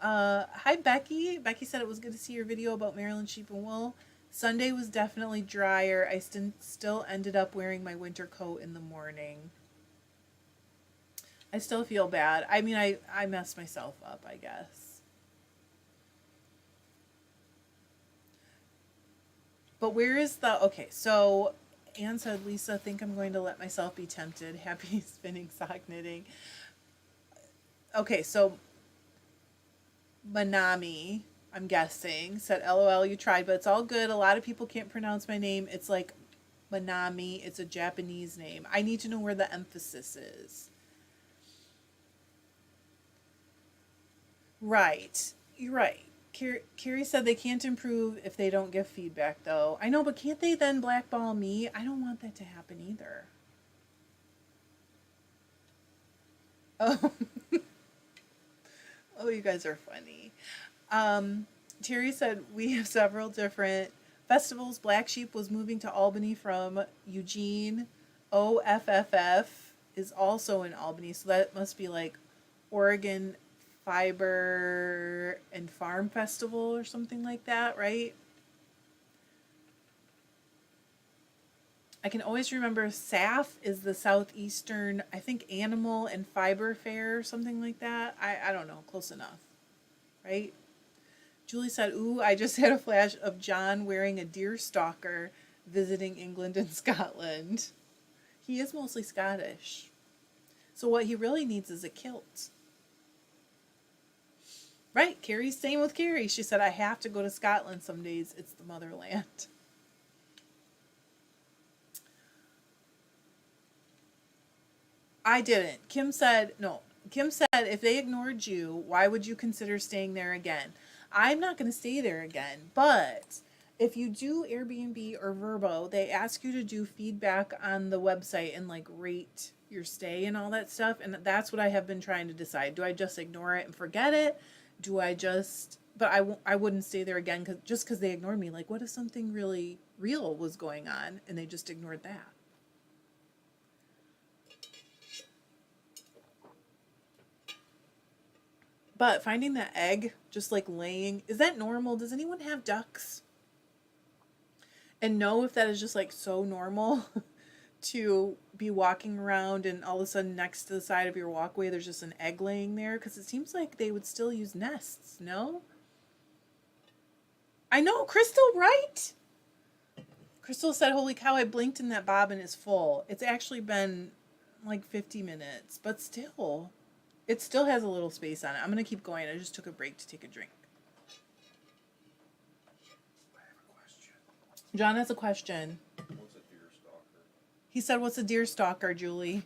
Hi, Becky. Becky said it was good to see your video about Maryland sheep and wool. Sunday was definitely drier. I still ended up wearing my winter coat in the morning. I still feel bad. I mean, I messed myself up, I guess. But where is the... Okay, so Anne said, Lisa, think I'm going to let myself be tempted. Happy spinning sock knitting. Okay, so Manami, I'm guessing, said, LOL, you tried, but it's all good. A lot of people can't pronounce my name. It's like Manami. It's a Japanese name. I need to know where the emphasis is. Right. You're right. Carrie said they can't improve if they don't give feedback, though. I know, but can't they then blackball me? I don't want that to happen either. Oh. Oh, you guys are funny. Terry said, we have several different festivals. Black Sheep was moving to Albany from Eugene. OFFF is also in Albany, so that must be like Oregon Fiber and Farm Festival or something like that, right? I can always remember SAF is the Southeastern, I think, Animal and Fiber Fair or something like that. I don't know, close enough, right? Julie said, ooh, I just had a flash of John wearing a deer stalker visiting England and Scotland. He is mostly Scottish. So what he really needs is a kilt. Right, Carrie's staying with Carrie. She said, I have to go to Scotland some days. It's the motherland. I didn't. Kim said, no. Kim said, if they ignored you, why would you consider staying there again? I'm not going to stay there again. But if you do Airbnb or Vrbo, they ask you to do feedback on the website and like rate your stay and all that stuff. And that's what I have been trying to decide. Do I just ignore it and forget it? Do I just, but I wouldn't stay there again just because they ignored me. Like, what if something really real was going on and they just ignored that? But finding that egg just like laying, is that normal? Does anyone have ducks? And know if that is just like so normal to be walking around and all of a sudden next to the side of your walkway there's just an egg laying there? Because it seems like they would still use nests, no? I know, Crystal, right? Crystal said, holy cow, I blinked and that bobbin is full. It's actually been like 50 minutes, but still. It still has a little space on it. I'm going to keep going. I just took a break to take a drink. I have a question. John has a question. What's a deer stalker? He said, what's a deer stalker, Julie?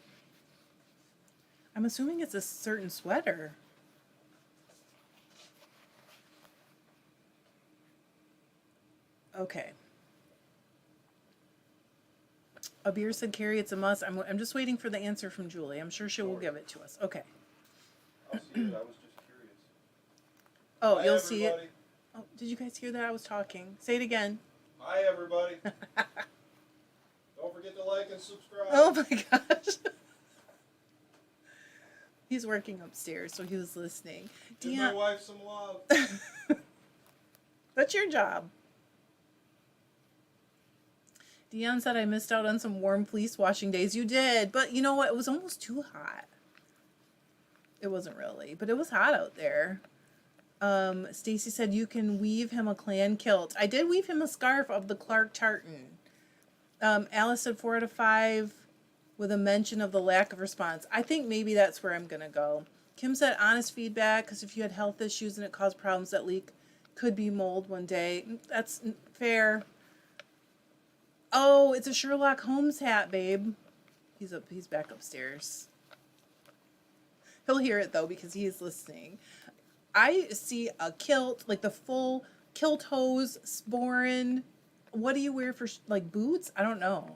I'm assuming it's a certain sweater. Okay. Abir said, Carrie, it's a must. I'm just waiting for the answer from Julie. I'm sure she will give it to us. Okay. I'll see it. I was just curious. Oh, Hi, you'll see it. everybody. Oh, did you guys hear that? I was talking. Say it again. Hi, everybody. Don't forget to like and subscribe. Oh my gosh. He's working upstairs, so he was listening. Give my wife some love. That's your job. Dion said I missed out on some warm fleece washing days. You did, but you know what? It was almost too hot. It wasn't really, but it was hot out there. Stacy said you can weave him a clan kilt. I did weave him a scarf of the Clark tartan. Alice said 4 out of 5 with a mention of the lack of response. I think maybe that's where I'm going to go. Kim said honest feedback, because if you had health issues and it caused problems, that leak could be mold one day. That's fair. Oh, it's a Sherlock Holmes hat, babe. He's back upstairs. He'll hear it though because he is listening. I see a kilt, like the full kilt hose, sporran. What do you wear for like boots? I don't know.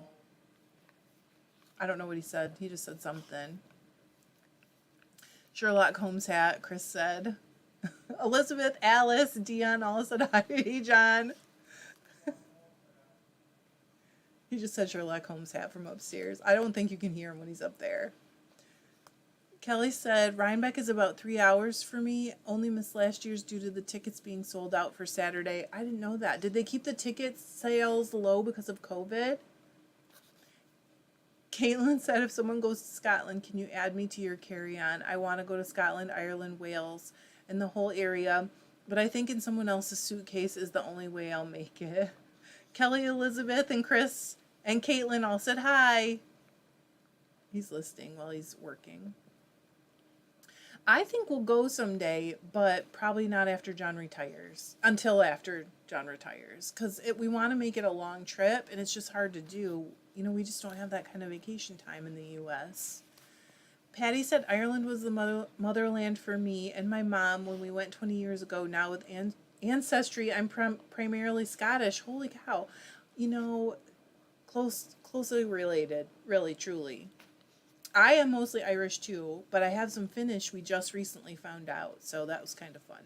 I don't know what he said. He just said something. Sherlock Holmes hat, Chris said. Elizabeth, Alice, Dion all said hi. Hey, John. He just said Sherlock Holmes hat from upstairs. I don't think you can hear him when he's up there. Kelly said, Rhinebeck is about 3 hours for me. Only missed last year's due to the tickets being sold out for Saturday. I didn't know that. Did they keep the ticket sales low because of COVID? Caitlin said, if someone goes to Scotland, can you add me to your carry-on? I want to go to Scotland, Ireland, Wales, and the whole area. But I think in someone else's suitcase is the only way I'll make it. Kelly, Elizabeth, and Chris and Caitlin all said hi. He's listening while he's working. I think we'll go someday, but probably not after John retires. Until after John retires. Because we want to make it a long trip, and it's just hard to do. You know, we just don't have that kind of vacation time in the U.S. Patty said Ireland was the motherland for me and my mom when we went 20 years ago. Now with ancestry, I'm primarily Scottish. Holy cow. You know, closely related, really, truly. I am mostly Irish too, but I have some Finnish we just recently found out, so that was kind of fun.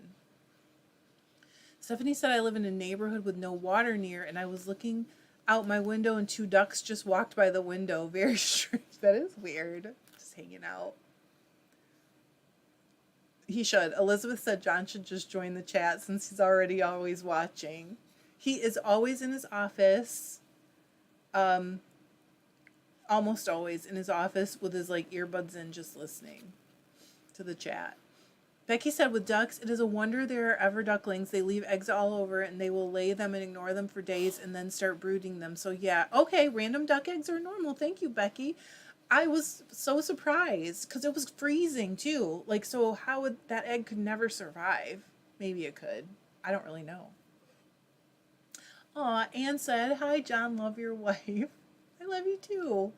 Stephanie said I live in a neighborhood with no water near, and I was looking out my window and 2 ducks just walked by the window. Very strange. That is weird. Just hanging out. He should. Elizabeth said John should just join the chat since he's already always watching. He is always in his office. Almost always in his office with his like earbuds in, just listening to the chat. Becky said, with ducks, it is a wonder there are ever ducklings. They leave eggs all over and they will lay them and ignore them for days and then start brooding them. So, yeah. Okay, random duck eggs are normal. Thank you, Becky. I was so surprised because it was freezing too. Like, so how would that egg could never survive? Maybe it could. I don't really know. Aw, Anne said, hi, John, love your wife. I love you too.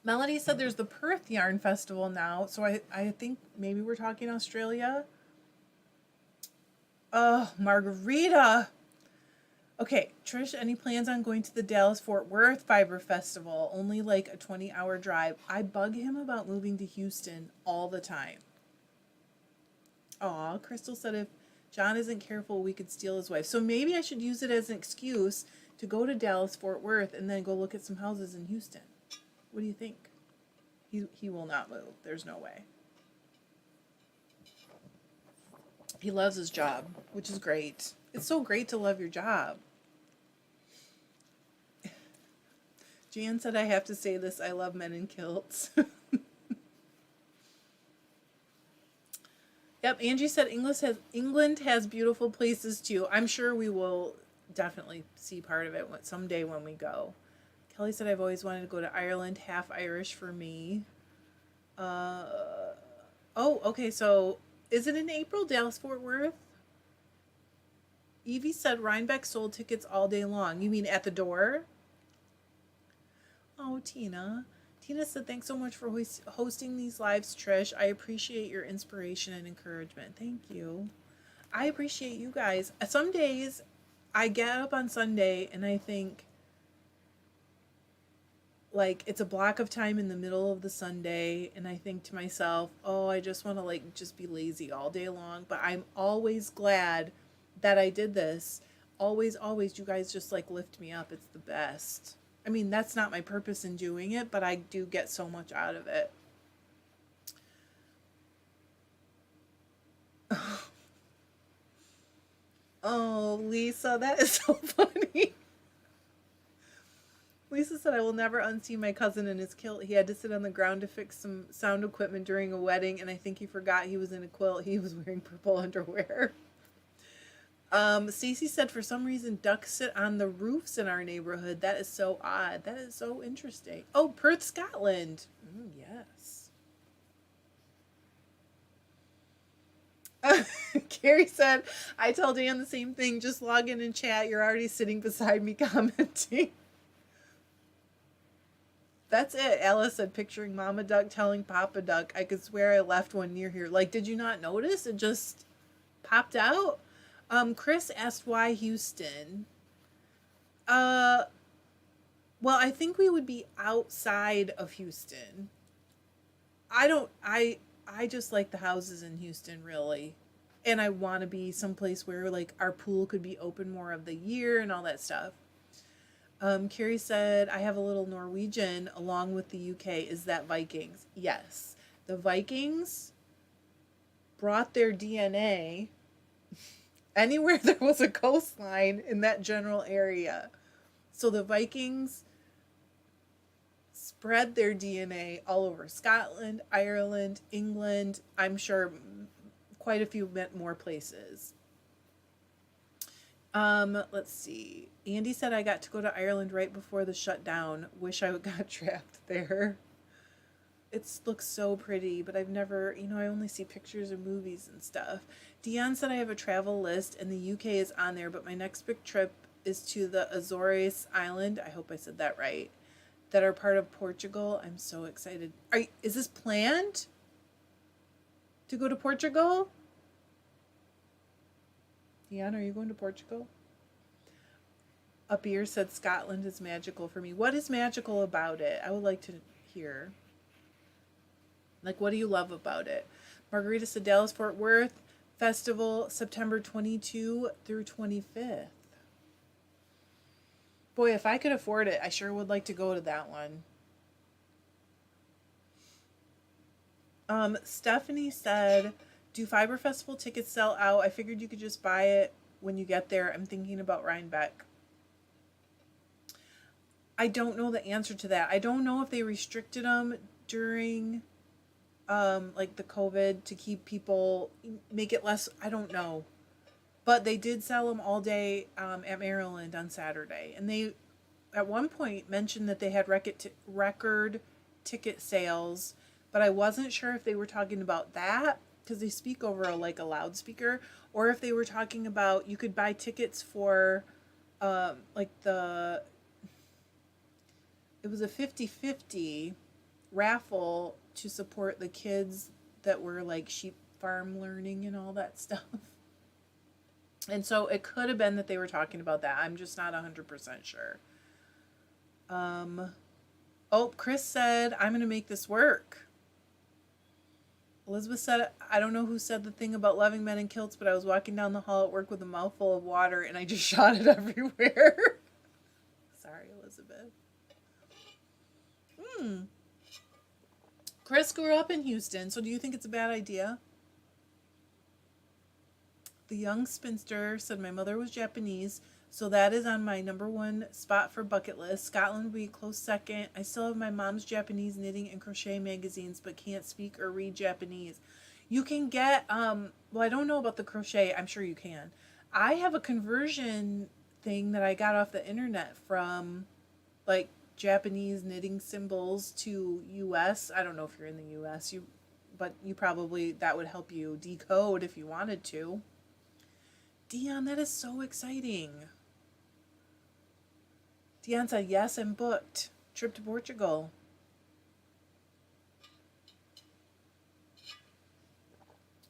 Melody said there's the Perth Yarn Festival now, so I think maybe we're talking Australia. Oh, Margarita. Okay, Trish, any plans on going to the Dallas-Fort Worth Fiber Festival? Only like a 20-hour drive. I bug him about moving to Houston all the time. Aw, Crystal said if John isn't careful, we could steal his wife. So maybe I should use it as an excuse to go to Dallas-Fort Worth and then go look at some houses in Houston. What do you think? He will not move. There's no way. He loves his job, which is great. It's so great to love your job. Jan said, I have to say this. I love men in kilts. Yep, Angie said England has beautiful places too. I'm sure we will definitely see part of it someday when we go. Kelly said, I've always wanted to go to Ireland, half Irish for me. Oh, okay, so is it in April, Dallas-Fort Worth? Evie said Rhinebeck sold tickets all day long. You mean at the door? Oh, Tina. Tina said, thanks so much for hosting these lives, Trish. I appreciate your inspiration and encouragement. Thank you. I appreciate you guys. Some days I get up on Sunday and I think, like, it's a block of time in the middle of the Sunday, and I think to myself, oh, I just want to, like, just be lazy all day long. But I'm always glad that I did this. Always, always, you guys just, like, lift me up. It's the best. I mean, that's not my purpose in doing it, but I do get so much out of it. Oh, Lisa, that is so funny. Lisa said, I will never unsee my cousin in his kilt. He had to sit on the ground to fix some sound equipment during a wedding, and I think he forgot he was in a quilt. He was wearing purple underwear. Stacey said, for some reason, ducks sit on the roofs in our neighborhood. That is so odd. That is so interesting. Oh, Perth, Scotland. Yes. Carrie said, I tell Dan the same thing. Just log in and chat. You're already sitting beside me commenting. That's it. Alice said, picturing Mama Duck telling Papa Duck, I could swear I left one near here. Like, did you not notice? It just popped out. Chris asked why Houston. Well, I think we would be outside of Houston. I just like the houses in Houston, really. And I want to be someplace where, like, our pool could be open more of the year and all that stuff. Carrie said, I have a little Norwegian along with the UK. Is that Vikings? Yes. The Vikings brought their DNA anywhere there was a coastline in that general area. So the Vikings spread their DNA all over Scotland, Ireland, England. I'm sure quite a few more places. Let's see. Andy said, I got to go to Ireland right before the shutdown. Wish I got trapped there. It looks so pretty, but I've never, I only see pictures of movies and stuff. Dion said, I have a travel list and the UK is on there, but my next big trip is to the Azores Island. I hope I said that right. That are part of Portugal. I'm so excited. Is this planned to go to Portugal? Dion, are you going to Portugal? Up here said Scotland is magical for me. What is magical about it? I would like to hear. Like, what do you love about it? Margarita said Dallas-Fort Worth Festival, September 22 through 25th. Boy, if I could afford it, I sure would like to go to that one. Stephanie said, do Fiber Festival tickets sell out? I figured you could just buy it when you get there. I'm thinking about Rhinebeck. I don't know the answer to that. I don't know if they restricted them during like the COVID to keep people, make it less, I don't know. But they did sell them all day at Maryland on Saturday. And they, at one point, mentioned that they had record ticket sales, but I wasn't sure if they were talking about that because they speak over like a loudspeaker, or if they were talking about you could buy tickets for like it was a 50-50 raffle to support the kids that were like sheep farm learning and all that stuff. And so it could have been that they were talking about that. I'm just not 100% sure. Oh, Chris said, I'm going to make this work. Elizabeth said, I don't know who said the thing about loving men in kilts, but I was walking down the hall at work with a mouthful of water and I just shot it everywhere. Sorry, Elizabeth. Chris grew up in Houston, so do you think it's a bad idea? The young spinster said my mother was Japanese, so that is on my number one spot for bucket list. Scotland would be a close second. I still have my mom's Japanese knitting and crochet magazines, but can't speak or read Japanese. You can get, well, I don't know about the crochet. I'm sure you can. I have a conversion thing that I got off the internet from, like, Japanese knitting symbols to US. I don't know if you're in the US, but you probably, that would help you decode if you wanted to. Dion, that is so exciting. Dion said, yes, I'm booked. Trip to Portugal.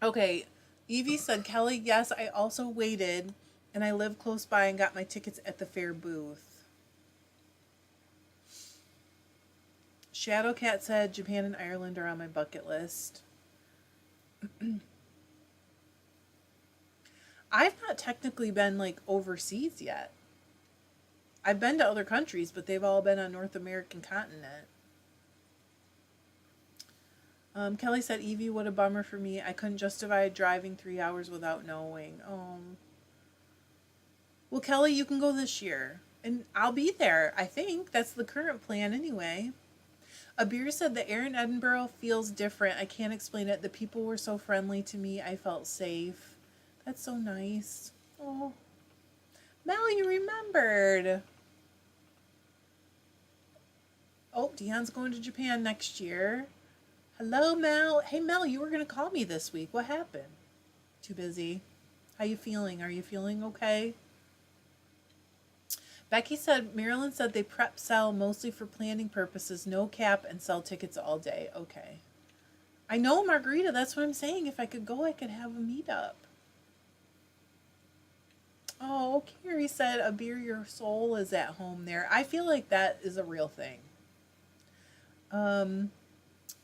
Okay, Evie said, Kelly, yes, I also waited, and I live close by and got my tickets at the fair booth. Shadowcat said, Japan and Ireland are on my bucket list. I've not technically been like overseas yet. I've been to other countries, but they've all been on North American continent. Kelly said, Evie, what a bummer for me. I couldn't justify driving 3 hours without knowing. Well, Kelly, you can go this year. And I'll be there, I think. That's the current plan anyway. Abir said, the air in Edinburgh feels different. I can't explain it. The people were so friendly to me. I felt safe. That's so nice. Oh, Mel, you remembered. Oh, Dion's going to Japan next year. Hello, Mel. Hey, Mel, you were going to call me this week. What happened? Too busy. How you feeling? Are you feeling okay? Becky said, Marilyn said they prep sell mostly for planning purposes, no cap, and sell tickets all day. Okay. I know, Margarita. That's what I'm saying. If I could go, I could have a meetup. Oh, Carrie said, Abir, your soul is at home there. I feel like that is a real thing.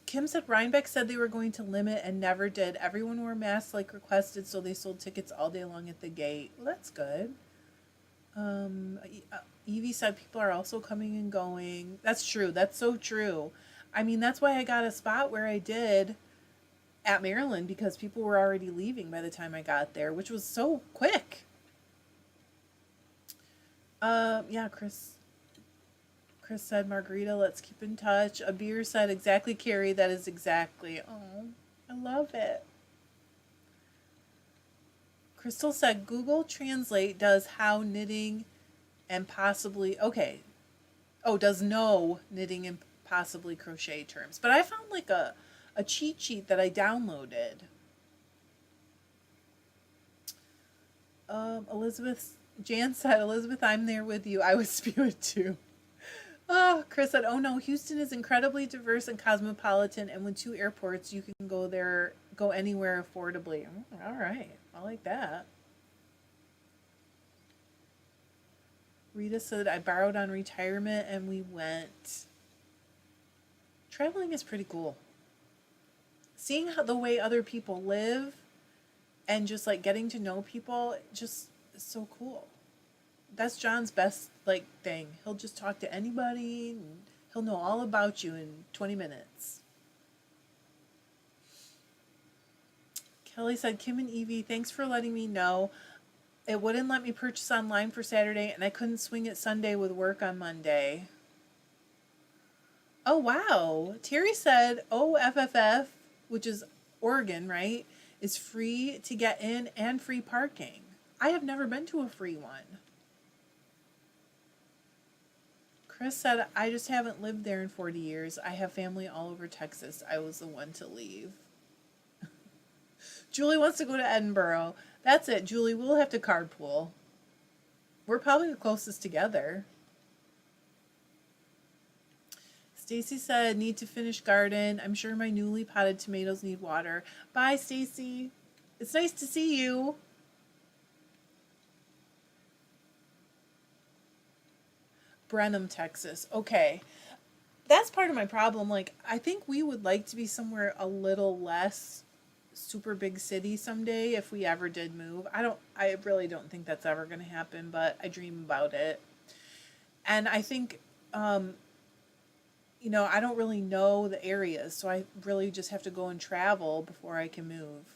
Kim said, Rhinebeck said they were going to limit and never did. Everyone wore masks like requested, so they sold tickets all day long at the gate. Well, that's good. Evie said people are also coming and going. That's true. That's so true. I mean, that's why I got a spot where I did at Maryland, because people were already leaving by the time I got there, which was so quick. Yeah, Chris said, Margarita, let's keep in touch. Abir said, exactly, Carrie, that is exactly. Oh, I love it. Crystal said, Google Translate does how knitting and possibly, okay. Oh, does no knitting and possibly crochet terms. But I found like a cheat sheet that I downloaded. Jan said, Elizabeth, I'm there with you. I would spew it too. Oh, Chris said, oh no, Houston is incredibly diverse and cosmopolitan, and with 2 airports, you can go anywhere affordably. All right, I like that. Rita said, I borrowed on retirement and we went. Traveling is pretty cool. Seeing how the way other people live and just like getting to know people just is so cool. That's John's best like thing. He'll just talk to anybody and he'll know all about you in 20 minutes. Kelly said, Kim and Evie, thanks for letting me know. It wouldn't let me purchase online for Saturday and I couldn't swing it Sunday with work on Monday. Oh, wow. Terry said, oh, FFF, which is Oregon, right, is free to get in and free parking. I have never been to a free one. Chris said, I just haven't lived there in 40 years. I have family all over Texas. I was the one to leave. Julie wants to go to Edinburgh. That's it, Julie. We'll have to carpool. We're probably the closest together. Stacy said, need to finish garden. I'm sure my newly potted tomatoes need water. Bye, Stacy. It's nice to see you. Brenham, Texas. Okay. That's part of my problem. Like, I think we would like to be somewhere a little less super big city someday if we ever did move. I really don't think that's ever going to happen, but I dream about it. And I think, you know, I don't really know the areas, so I really just have to go and travel before I can move.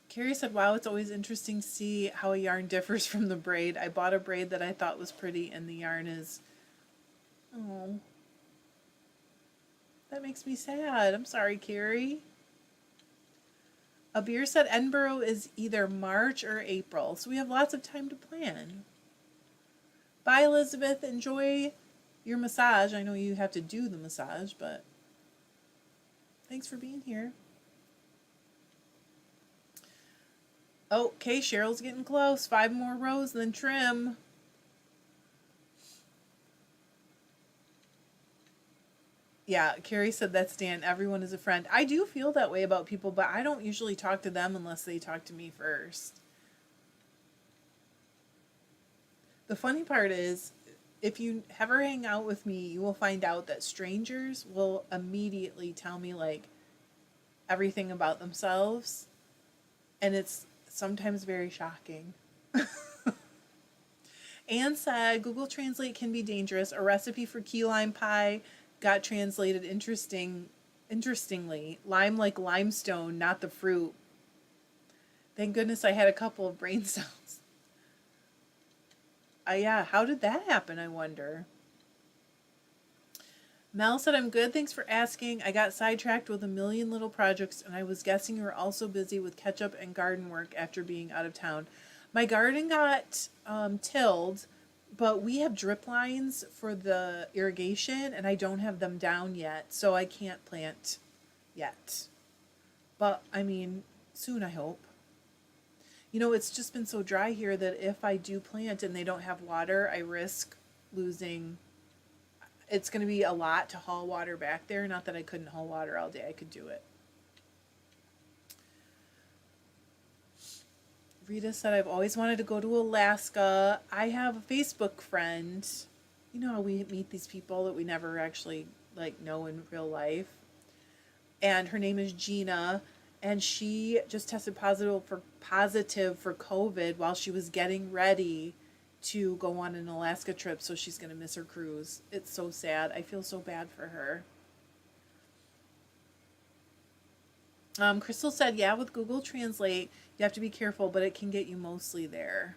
Carrie said, wow, it's always interesting to see how a yarn differs from the braid. I bought a braid that I thought was pretty, and the yarn is... Oh. That makes me sad. I'm sorry, Carrie. Abir said Edinburgh is either March or April, so we have lots of time to plan. Bye, Elizabeth. Enjoy your massage. I know you have to do the massage, but thanks for being here. Okay, Cheryl's getting close. 5 more rows, then trim. Yeah, Carrie said that's Dan. Everyone is a friend. I do feel that way about people, but I don't usually talk to them unless they talk to me first. The funny part is, if you ever hang out with me, you will find out that strangers will immediately tell me, like, everything about themselves. And it's sometimes very shocking. Anne said, Google Translate can be dangerous. A recipe for key lime pie got translated interestingly. Lime like limestone, not the fruit. Thank goodness I had a couple of brain cells. Yeah, how did that happen, I wonder? Mel said, I'm good, thanks for asking. I got sidetracked with a million little projects, and I was guessing you were also busy with catch-up and garden work after being out of town. My garden got tilled, but we have drip lines for the irrigation, and I don't have them down yet, so I can't plant yet. But, I mean, soon, I hope. You know, it's just been so dry here that if I do plant and they don't have water, I risk losing... It's going to be a lot to haul water back there. Not that I couldn't haul water all day. I could do it. Rita said, I've always wanted to go to Alaska. I have a Facebook friend. You know how we meet these people that we never actually know in real life. And her name is Gina. And she just tested positive for COVID while she was getting ready to go on an Alaska trip, so she's going to miss her cruise. It's so sad. I feel so bad for her. Crystal said, yeah, with Google Translate, you have to be careful, but it can get you mostly there.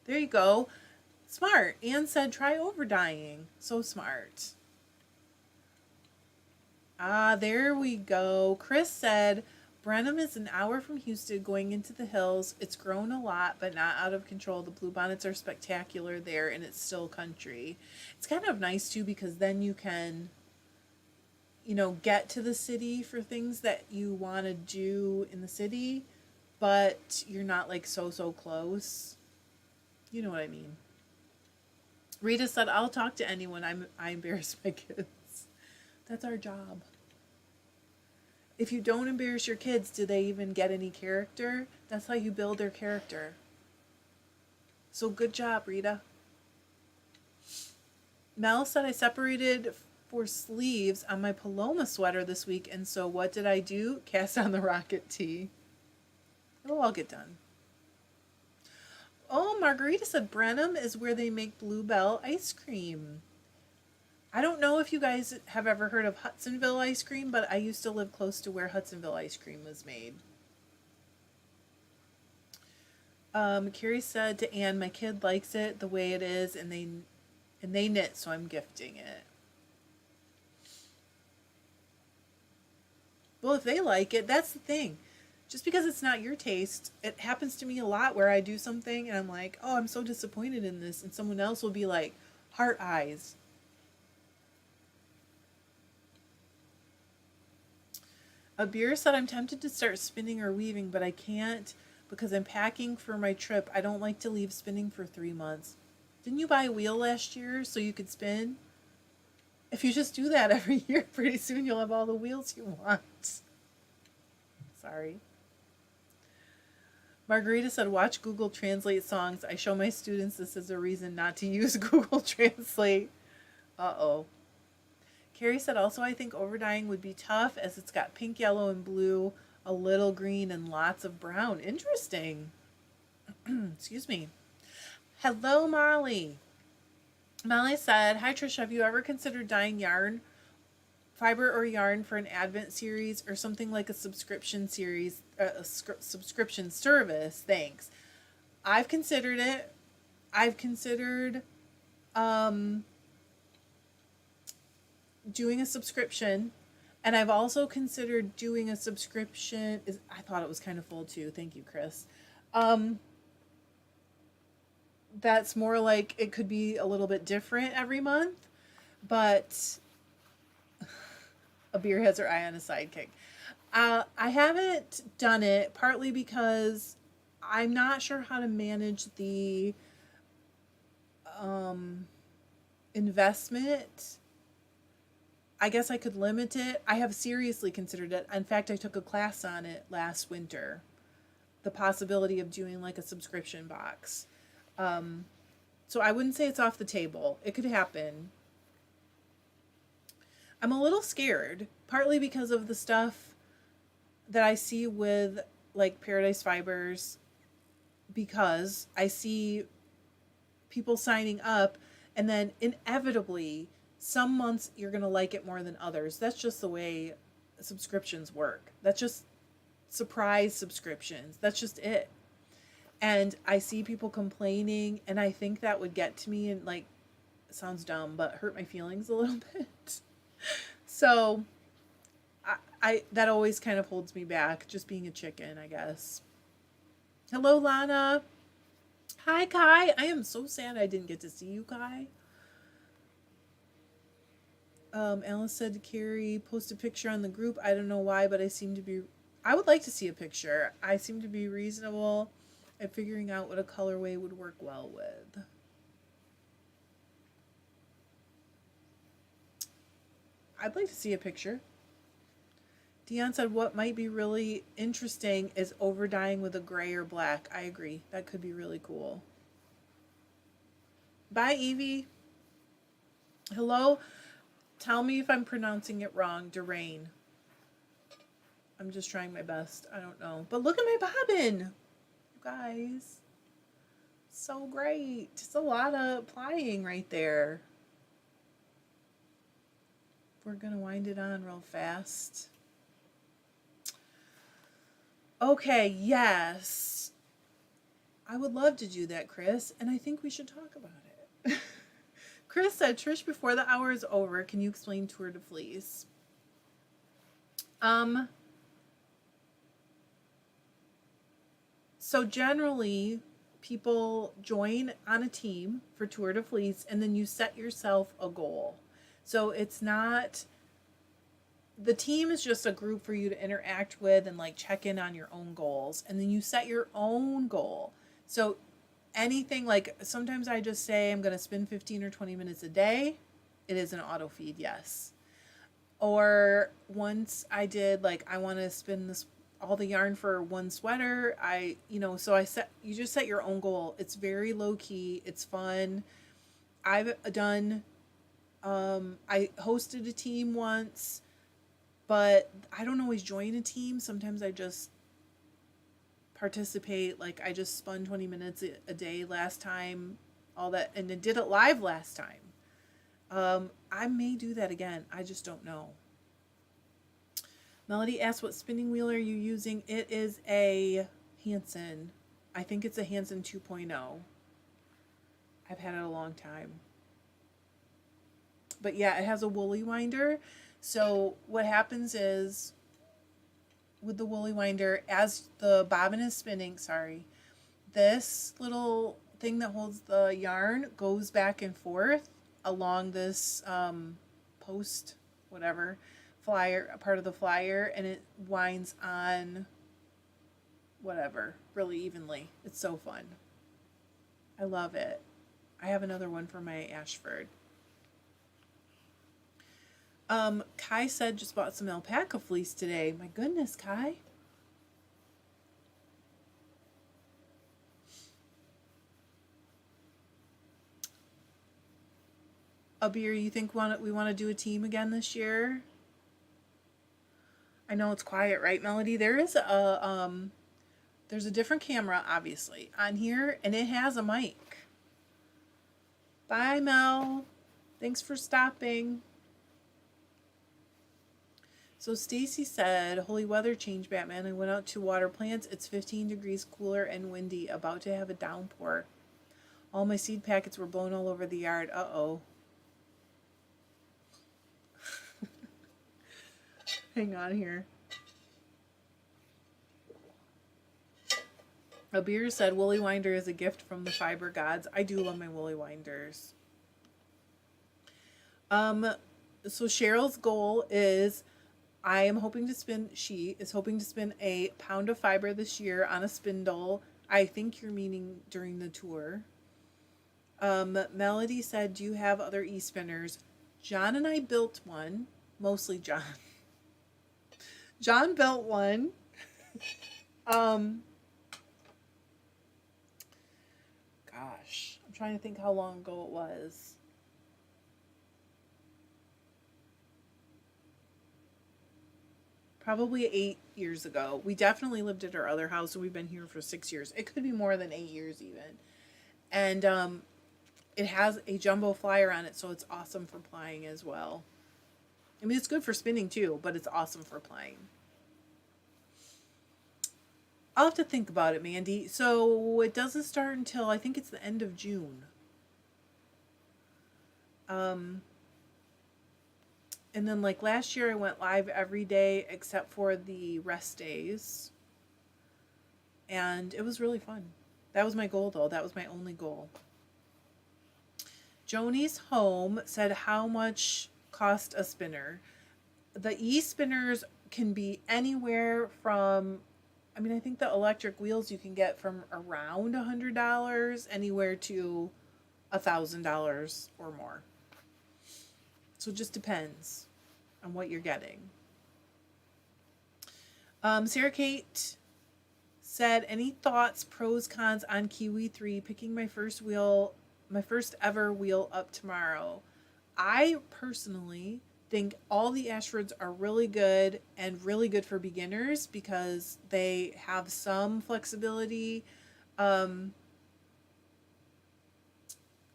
There you go. Smart. Anne said, try over dyeing. So smart. There we go. Chris said, Brenham is an hour from Houston going into the hills. It's grown a lot, but not out of control. The bluebonnets are spectacular there, and it's still country. It's kind of nice, too, because then you can, you know, get to the city for things that you want to do in the city, but you're not, like, so close. You know what I mean. Rita said, I'll talk to anyone. I embarrass my kids. That's our job. If you don't embarrass your kids, do they even get any character? That's how you build their character. So good job, Rita. Mel said, I separated for sleeves on my Paloma sweater this week, and so what did I do? Cast on the rocket tee. It'll all get done. Oh, Margarita said Brenham is where they make Bluebell ice cream. I don't know if you guys have ever heard of Hudsonville ice cream, but I used to live close to where Hudsonville ice cream was made. Carrie said to Anne, my kid likes it the way it is, and they knit, so I'm gifting it. Well, if they like it, that's the thing. Just because it's not your taste, it happens to me a lot where I do something and I'm like, oh, I'm so disappointed in this. And someone else will be like, heart eyes. A beer said, I'm tempted to start spinning or weaving, but I can't because I'm packing for my trip. I don't like to leave spinning for 3 months. Didn't you buy a wheel last year so you could spin? If you just do that every year, pretty soon you'll have all the wheels you want. Sorry. Margarita said, watch Google Translate songs. I show my students this as a reason not to use Google Translate. Uh-oh. Carrie said, also, I think overdying would be tough as it's got pink, yellow, and blue, a little green, and lots of brown. Interesting. Excuse me. Hello, Molly. Molly said, hi, Trish. Have you ever considered dyeing yarn, fiber or yarn for an Advent series or something like a subscription series, subscription service? Thanks. I've considered it. I've considered doing a subscription, and I've also considered doing a subscription. I thought it was kind of full too. Thank you, Chris. That's more like it could be a little bit different every month, but a beer has her eye on a sidekick. I haven't done it partly because I'm not sure how to manage the investment. I guess I could limit it. I have seriously considered it. In fact, I took a class on it last winter. The possibility of doing like a subscription box. So I wouldn't say it's off the table. It could happen. I'm a little scared, partly because of the stuff that I see with like Paradise Fibers, because I see people signing up and then inevitably some months you're going to like it more than others. That's just the way subscriptions work. That's just surprise subscriptions. That's just it. And I see people complaining, and I think that would get to me and, like, it sounds dumb, but hurt my feelings a little bit. So I that always kind of holds me back, just being a chicken, I guess. Hello, Lana. Hi, Kai. I am so sad I didn't get to see you, Kai. Alice said to Carrie, post a picture on the group. I don't know why, but I would like to see a picture. I seem to be reasonable at figuring out what a colorway would work well with. I'd like to see a picture. Dion said what might be really interesting is overdying with a gray or black. I agree. That could be really cool. Bye, Evie. Hello. Tell me if I'm pronouncing it wrong. Derain. I'm just trying my best. I don't know. But look at my bobbin. You guys. So great. Just a lot of plying right there. We're going to wind it on real fast. Okay, yes. I would love to do that, Chris, and I think we should talk about it. Chris said, Trish, before the hour is over, can you explain Tour de Fleece? So generally, people join on a team for Tour de Fleece, and then you set yourself a goal. So it's not, the team is just a group for you to interact with and like check in on your own goals. And then you set your own goal. So anything, like sometimes I just say I'm going to spend 15 or 20 minutes a day. It is an auto feed, yes. Or once I did like, I want to spin all the yarn for one sweater. You just set your own goal. It's very low key. It's fun. I've done, I hosted a team once, but I don't always join a team. Sometimes I just participate. Like I just spun 20 minutes a day last time, all that, and then did it live last time. I may do that again. I just don't know. Melody asked, what spinning wheel are you using? It is a Hanson. I think it's a Hanson 2.0. I've had it a long time. But yeah, it has a woolly winder. So what happens is with the woolly winder, as the bobbin is spinning, this little thing that holds the yarn goes back and forth along this post, whatever, flyer, a part of the flyer, and it winds on whatever really evenly. It's so fun. I love it. I have another one for my Ashford. Kai said just bought some alpaca fleece today. My goodness, Kai. Abir, you think we want to do a team again this year? I know it's quiet, right, Melody? There's a different camera, obviously, on here, and it has a mic. Bye, Mel. Thanks for stopping. So Stacy said, holy weather change, Batman. I went out to water plants. It's 15 degrees cooler and windy, about to have a downpour. All my seed packets were blown all over the yard. Uh-oh. Hang on here. Abir said, woolly winder is a gift from the fiber gods. I do love my woolly winders. So Cheryl's goal is, she is hoping to spin a pound of fiber this year on a spindle. I think you're meaning during the tour. Melody said, do you have other e-spinners? John and I built one. Mostly John. John built one. Gosh, I'm trying to think how long ago it was. Probably 8 years ago. We definitely lived at our other house, and we've been here for 6 years. It could be more than 8 years even. And it has a jumbo flyer on it, so it's awesome for plying as well. I mean, it's good for spinning too, but it's awesome for plying. I'll have to think about it, Mandy. So it doesn't start until, I think it's the end of June. And then like last year I went live every day except for the rest days. And it was really fun. That was my goal though. That was my only goal. Joni's Home said, how much cost a spinner? The e-spinners can be anywhere from, I mean, I think the electric wheels you can get from around $100 anywhere to $1,000 or more. So it just depends on what you're getting. Sarah Kate said, any thoughts, pros, cons on Kiwi 3, picking my first ever wheel up tomorrow? I personally think all the Ashfords are really good and really good for beginners because they have some flexibility.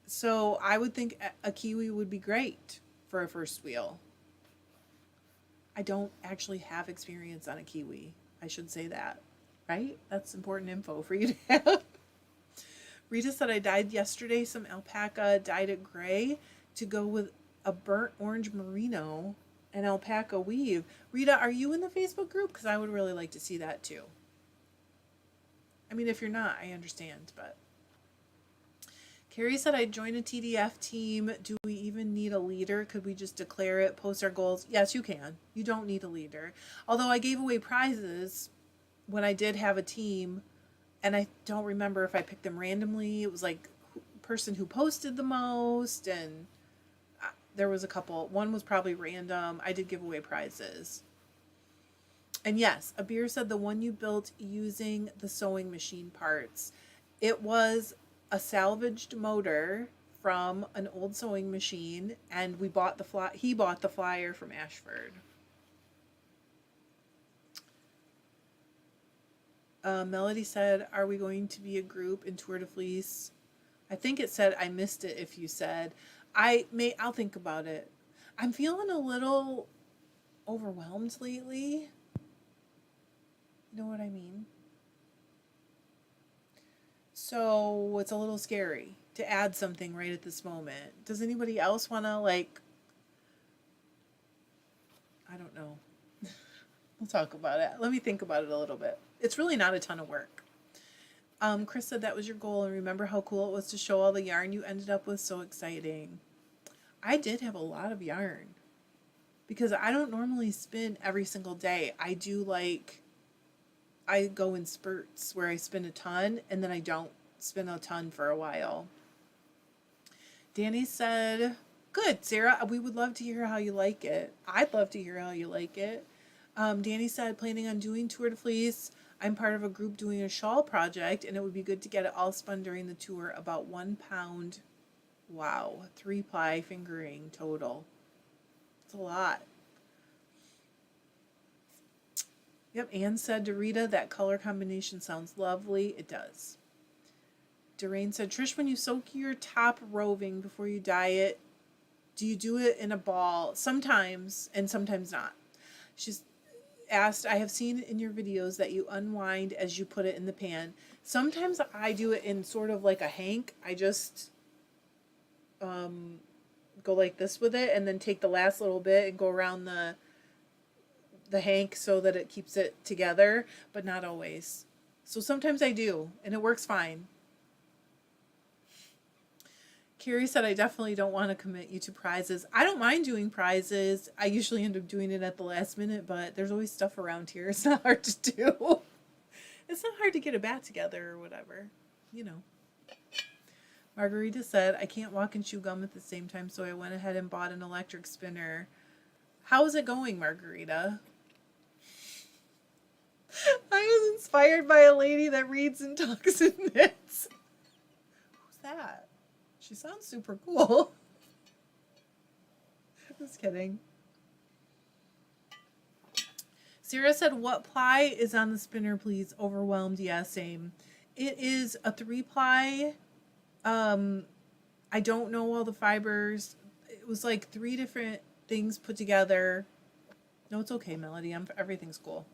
So I would think a Kiwi would be great for a first wheel. I don't actually have experience on a Kiwi. I should say that, right? That's important info for you to have. Rita said, I dyed yesterday some alpaca, dyed it gray to go with a burnt orange merino and alpaca weave. Rita, are you in the Facebook group? Because I would really like to see that too. I mean, if you're not, I understand, but. Carrie said, I'd join a TDF team. Do we even need a leader? Could we just declare it, post our goals? Yes, you can. You don't need a leader. Although I gave away prizes when I did have a team, and I don't remember if I picked them randomly. It was like person who posted the most, and there was a couple. One was probably random. I did give away prizes. And yes, Abir said the one you built using the sewing machine parts. It was a salvaged motor from an old sewing machine, and we bought he bought the flyer from Ashford. Melody said, are we going to be a group in Tour de Fleece? I think it said, I missed it if you said. I'll think about it. I'm feeling a little overwhelmed lately. You know what I mean? So it's a little scary to add something right at this moment. Does anybody else want to, like, I don't know. We'll talk about it. Let me think about it a little bit. It's really not a ton of work. Chris said that was your goal, and remember how cool it was to show all the yarn you ended up with. So exciting. I did have a lot of yarn because I don't normally spin every single day. I go in spurts where I spin a ton and then I don't spin a ton for a while. Danny said, good, Sarah. We would love to hear how you like it. I'd love to hear how you like it. Danny said, planning on doing Tour de Fleece. I'm part of a group doing a shawl project, and it would be good to get it all spun during the tour. About 1 pound. Wow. 3-ply fingering total. It's a lot. Yep, Anne said to Rita, that color combination sounds lovely. It does. Doreen said, Trish, when you soak your top roving before you dye it, do you do it in a ball? Sometimes, and sometimes not. She's asked, I have seen in your videos that you unwind as you put it in the pan. Sometimes I do it in sort of like a hank. I just go like this with it and then take the last little bit and go around the hank so that it keeps it together, but not always. So sometimes I do, and it works fine. Carrie said, I definitely don't want to commit you to prizes. I don't mind doing prizes. I usually end up doing it at the last minute, but there's always stuff around here. It's not hard to do. It's not hard to get a bat together or whatever, you know. Margarita said, I can't walk and chew gum at the same time, so I went ahead and bought an electric spinner. How is it going, Margarita? I was inspired by a lady that reads and talks and knits. Who's that? She sounds super cool. Just kidding. Sarah said, what ply is on the spinner, please? Overwhelmed. Yeah, same. It is a 3-ply. I don't know all the fibers. It was like 3 different things put together. No, it's okay, Melody. Everything's cool.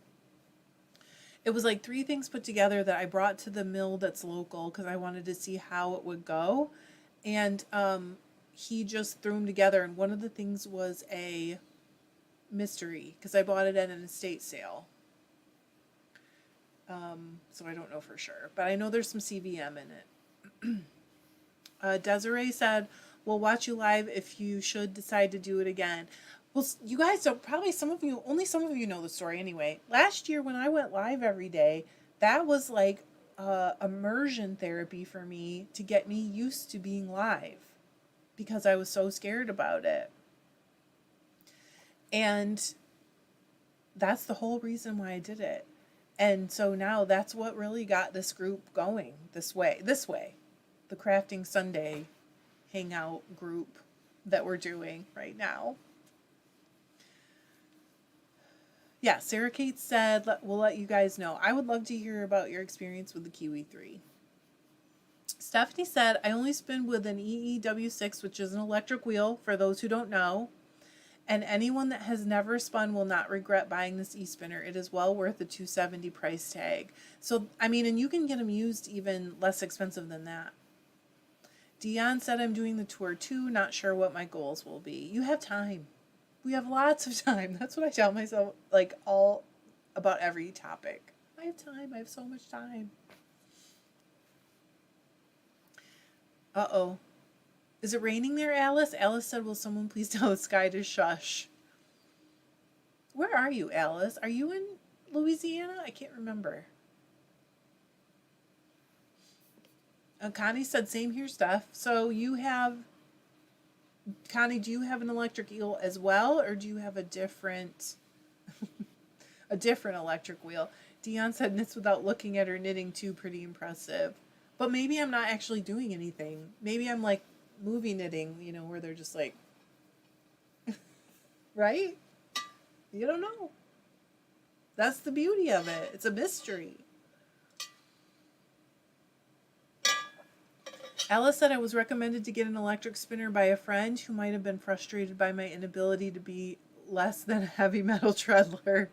It was like 3 things put together that I brought to the mill that's local because I wanted to see how it would go. And he just threw them together. And one of the things was a mystery because I bought it at an estate sale. So I don't know for sure. But I know there's some CVM in it. Desiree said, we'll watch you live if you should decide to do it again. Well, you guys don't, probably only some of you know the story anyway. Last year when I went live every day, that was like immersion therapy for me to get me used to being live because I was so scared about it. And that's the whole reason why I did it. And so now that's what really got this group going this way. The Crafting Sunday hangout group that we're doing right now. Yeah, Sarah Kate said, we'll let you guys know. I would love to hear about your experience with the Kiwi 3. Stephanie said, I only spin with an EEW6, which is an electric wheel, for those who don't know. And anyone that has never spun will not regret buying this e-spinner. It is well worth the $270 price tag. So, I mean, and you can get them used even less expensive than that. Dion said, I'm doing the tour too. Not sure what my goals will be. You have time. We have lots of time. That's what I tell myself, like, all about every topic. I have time. I have so much time. Uh-oh. Is it raining there, Alice? Alice said, will someone please tell the sky to shush? Where are you, Alice? Are you in Louisiana? I can't remember. Connie said, same here, Steph. So you have... Connie, do you have an electric eel as well, or do you have a different electric wheel? Dion said knits without looking at her knitting too, pretty impressive. But maybe I'm not actually doing anything. Maybe I'm like movie knitting, you know, where they're just like, right? You don't know. That's the beauty of it. It's a mystery. Alice said I was recommended to get an electric spinner by a friend who might have been frustrated by my inability to be less than a heavy metal treadler.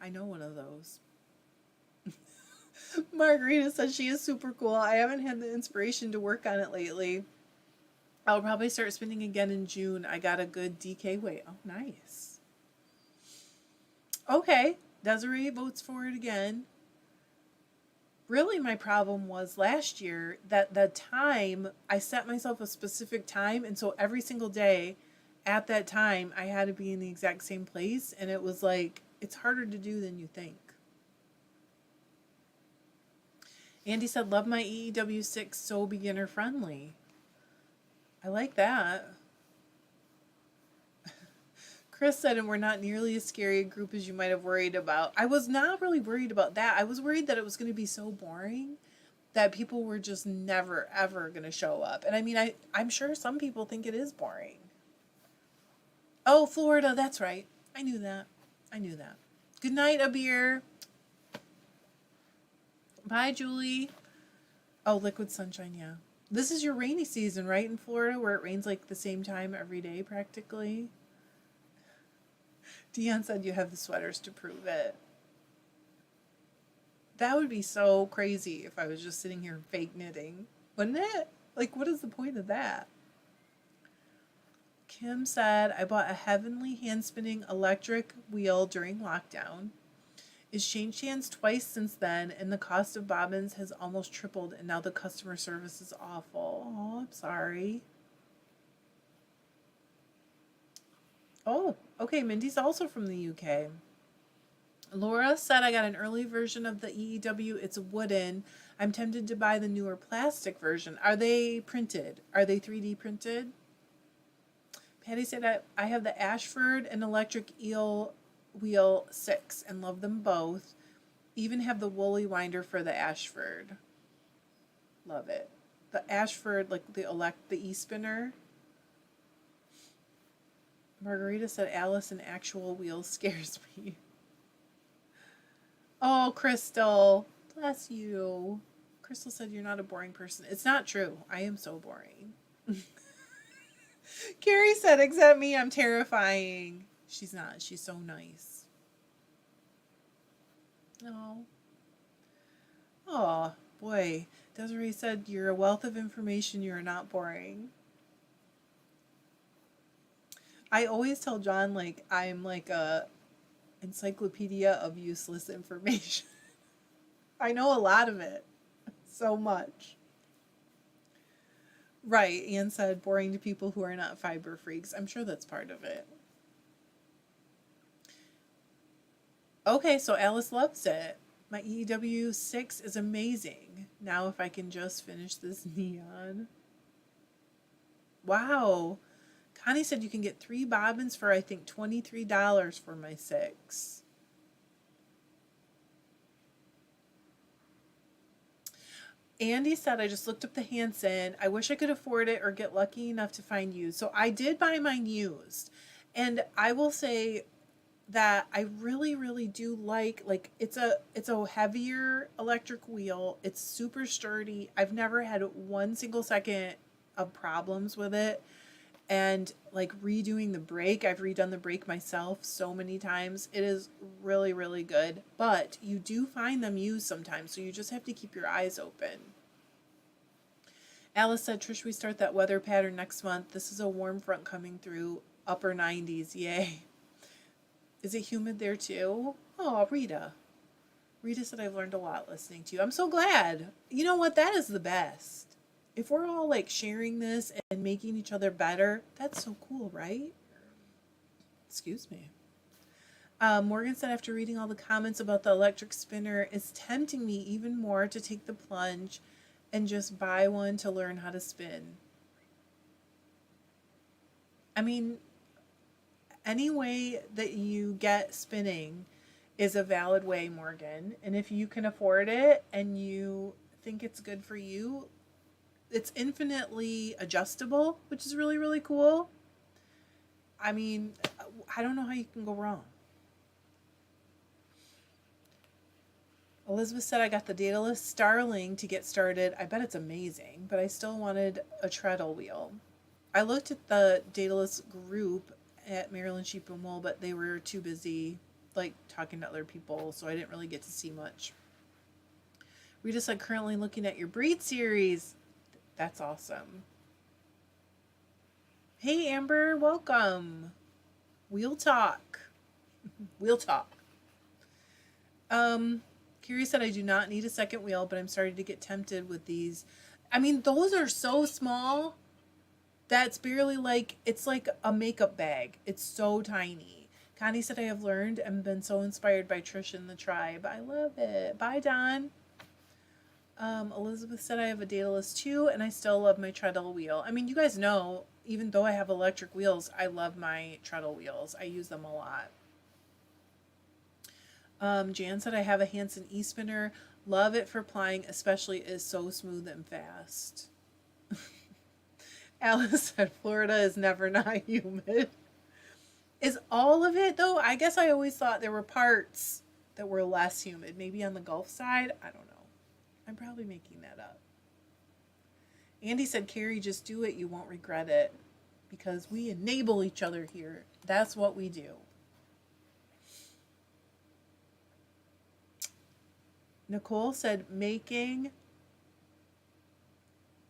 I know one of those. Margarita says she is super cool. I haven't had the inspiration to work on it lately. I'll probably start spinning again in June. I got a good DK weight. Oh, nice. Okay, Desiree votes for it again. Really, my problem was last year that the time, I set myself a specific time, and so every single day at that time, I had to be in the exact same place, and it was like, it's harder to do than you think. Andy said, love my EEW6, so beginner friendly. I like that. Chris said, and we're not nearly as scary a group as you might have worried about. I was not really worried about that. I was worried that it was going to be so boring that people were just never, ever going to show up. And I mean, I'm sure some people think it is boring. Oh, Florida, that's right. I knew that. I knew that. Good night, Abir. Bye, Julie. Oh, liquid sunshine, yeah. This is your rainy season, right, in Florida, where it rains like the same time every day, practically? Dion said you have the sweaters to prove it. That would be so crazy if I was just sitting here fake knitting. Wouldn't it? Like, what is the point of that? Kim said, I bought a Heavenly hand spinning electric wheel during lockdown. It's changed hands twice since then, and the cost of bobbins has almost tripled, and now the customer service is awful. Oh, I'm sorry. Oh, okay, Mindy's also from the UK. Laura said I got an early version of the EEW. It's wooden. I'm tempted to buy the newer plastic version. Are they printed? Are they 3D printed? Patty said I have the Ashford and electric eel wheel 6 and love them both. Even have the woolly winder for the Ashford. Love it. The Ashford, like the e-spinner. Margarita said Alice in actual wheels scares me. Oh, Crystal. Bless you. Crystal said you're not a boring person. It's not true. I am so boring. Carrie said, except me, I'm terrifying. She's not. She's so nice. Oh. Oh, boy. Desiree said, you're a wealth of information. You're not boring. I always tell John, like, I'm like a encyclopedia of useless information. I know a lot of it. So much. Right. Anne said, boring to people who are not fiber freaks. I'm sure that's part of it. Okay, so Alice loves it. My EW6 is amazing. Now if I can just finish this neon. Wow. Connie said you can get 3 bobbins for, I think, $23 for my 6. Andy said, I just looked up the Hanson. I wish I could afford it or get lucky enough to find used. So I did buy mine used. And I will say that I really, really do like it's a heavier electric wheel. It's super sturdy. I've never had 1 single second of problems with it. And like redoing the brake, I've redone the brake myself so many times. It is really, really good. But you do find them used sometimes, so you just have to keep your eyes open. Alice said, Trish, we start that weather pattern next month. This is a warm front coming through, upper 90s. Yay. Is it humid there too? Oh, Rita. Rita said, I've learned a lot listening to you. I'm so glad. You know what? That is the best. If we're all like sharing this and making each other better, that's so cool, right? Excuse me. Morgan said, after reading all the comments about the electric spinner, it's tempting me even more to take the plunge and just buy one to learn how to spin. I mean, any way that you get spinning is a valid way, Morgan. And if you can afford it and you think it's good for you, it's infinitely adjustable, which is really, really cool. I mean, I don't know how you can go wrong. Elizabeth said, I got the Daedalus Starling to get started. I bet it's amazing, but I still wanted a treadle wheel. I looked at the Daedalus group at Maryland Sheep and Wool, but they were too busy, like, talking to other people, so I didn't really get to see much. Rita said, currently looking at your breed series. That's awesome. Hey, Amber, welcome. We'll talk. We'll talk. Carrie said, I do not need a second wheel, but I'm starting to get tempted with these. I mean, those are so small. That's barely like, it's like a makeup bag. It's so tiny. Connie said, I have learned and been so inspired by Trish and the tribe. I love it. Bye, Don. Elizabeth said, I have a Daedalus too, and I still love my treadle wheel. I mean, you guys know, even though I have electric wheels, I love my treadle wheels. I use them a lot. Jan said, I have a Hanson e-spinner. Love it for plying, especially is so smooth and fast. Alice said, Florida is never not humid. Is all of it, though? I guess I always thought there were parts that were less humid. Maybe on the Gulf side? I don't know. I'm probably making that up. Andy said, Carrie, just do it. You won't regret it. Because we enable each other here. That's what we do. Nicole said, making...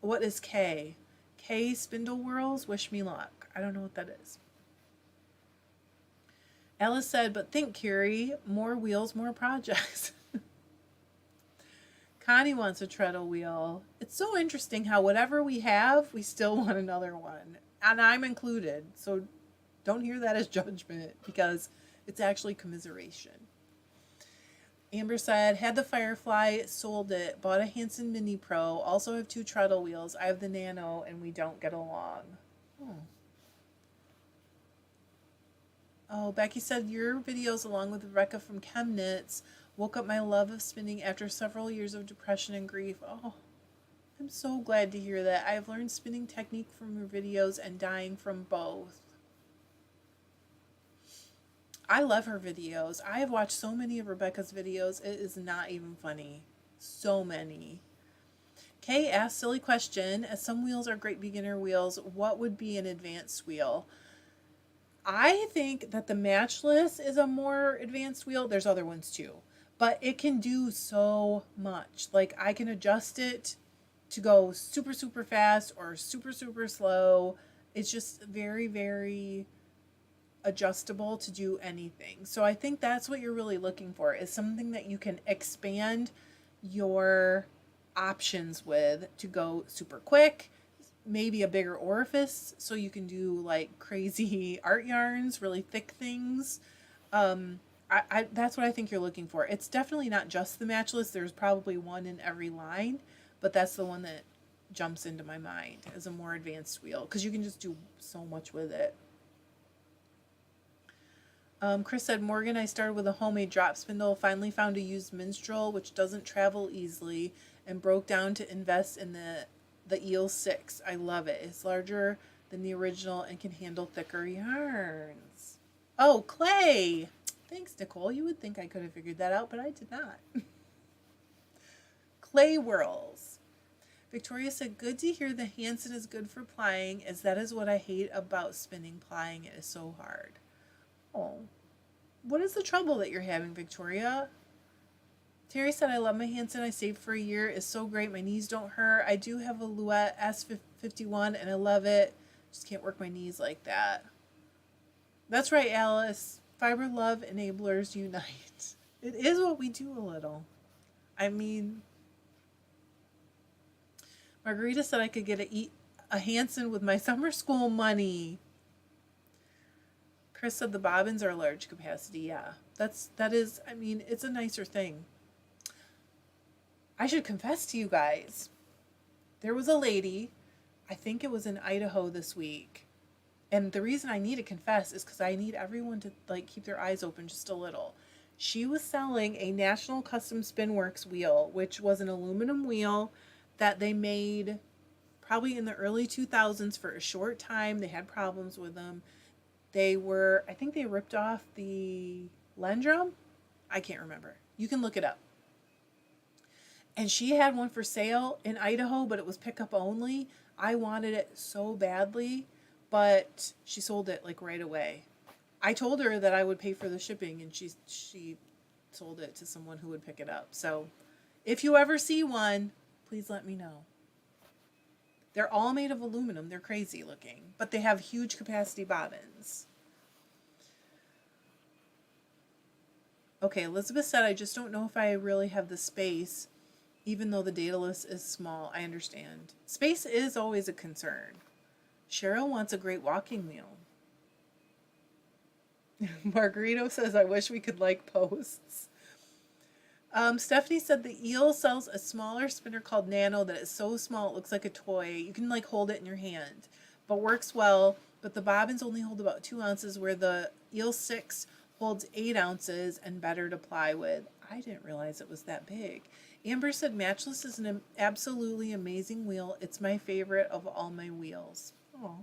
What is K? K spindle whirls? Wish me luck. I don't know what that is. Alice said, but think, Carrie, more wheels, more projects. Connie wants a treadle wheel. It's so interesting how whatever we have, we still want another one. And I'm included. So don't hear that as judgment because it's actually commiseration. Amber said, had the Firefly, sold it, bought a Hanson Mini Pro, also have 2 treadle wheels. I have the Nano and we don't get along. Oh, Becky said, your videos along with Rebecca from Chemnitz woke up my love of spinning after several years of depression and grief. Oh, I'm so glad to hear that. I have learned spinning technique from your videos and dying from both. I love her videos. I have watched so many of Rebecca's videos. It is not even funny. So many. Kay asked, silly question, as some wheels are great beginner wheels, what would be an advanced wheel? I think that the Matchless is a more advanced wheel. There's other ones too. But it can do so much. Like, I can adjust it to go super, super fast or super, super slow. It's just very, very adjustable to do anything. So I think that's what you're really looking for, is something that you can expand your options with to go super quick, maybe a bigger orifice so you can do like crazy art yarns, really thick things. That's what I think you're looking for. It's definitely not just the Matchless. There's probably one in every line, but that's the one that jumps into my mind as a more advanced wheel because you can just do so much with it. Chris said, Morgan, I started with a homemade drop spindle, finally found a used Minstrel, which doesn't travel easily, and broke down to invest in the Eel 6. I love it. It's larger than the original and can handle thicker yarns. Oh, clay! Thanks, Nicole. You would think I could have figured that out, but I did not. Clay whirls. Victoria said, good to hear the Hanson is good for plying, as that is what I hate about spinning. Plying it is so hard. Oh, what is the trouble that you're having, Victoria? Terry said, I love my Hanson. I saved for a year. It's so great. My knees don't hurt. I do have a Louette S51 and I love it. Just can't work my knees like that. That's right, Alice. Fiber Love Enablers Unite. It is what we do a little. I mean, Margarita said I could get a Hanson with my summer school money. Chris said the bobbins are large capacity. Yeah, that is, I mean, it's a nicer thing. I should confess to you guys. There was a lady, I think it was in Idaho this week. And the reason I need to confess is because I need everyone to like keep their eyes open just a little. She was selling a National Custom Spinworks wheel, which was an aluminum wheel that they made probably in the early 2000s for a short time. They had problems with them. I think they ripped off the Lendrum. I can't remember. You can look it up. And she had one for sale in Idaho, but it was pickup only. I wanted it so badly, but she sold it like right away. I told her that I would pay for the shipping, and she sold it to someone who would pick it up. So if you ever see one, please let me know. They're all made of aluminum. They're crazy looking, but they have huge capacity bobbins. Okay, Elizabeth said, I just don't know if I really have the space, even though the Daedalus is small. I understand. Space is always a concern. Cheryl wants a great walking wheel. Margarito says, I wish we could like posts. Stephanie said the eel sells a smaller spinner called Nano that is so small it looks like a toy. You can like hold it in your hand, but works well. But the bobbins only hold about 2 ounces, where the Eel 6 holds 8 ounces and better to ply with. I didn't realize it was that big. Amber said Matchless is an absolutely amazing wheel. It's my favorite of all my wheels. Oh,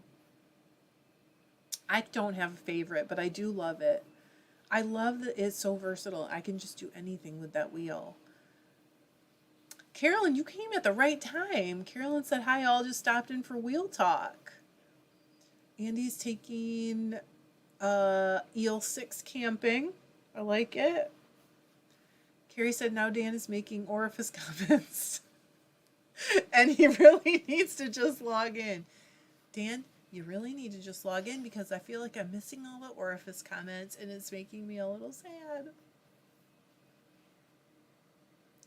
I don't have a favorite, but I do love it. I love that it's so versatile. I can just do anything with that wheel. Carolyn, you came at the right time. Carolyn said, hi, all just stopped in for wheel talk. Andy's taking Eel 6 camping. I like it. Carrie said, now Dan is making orifice comments. And he really needs to just log in. Dan, you really need to just log in, because I feel like I'm missing all the orifice comments and it's making me a little sad.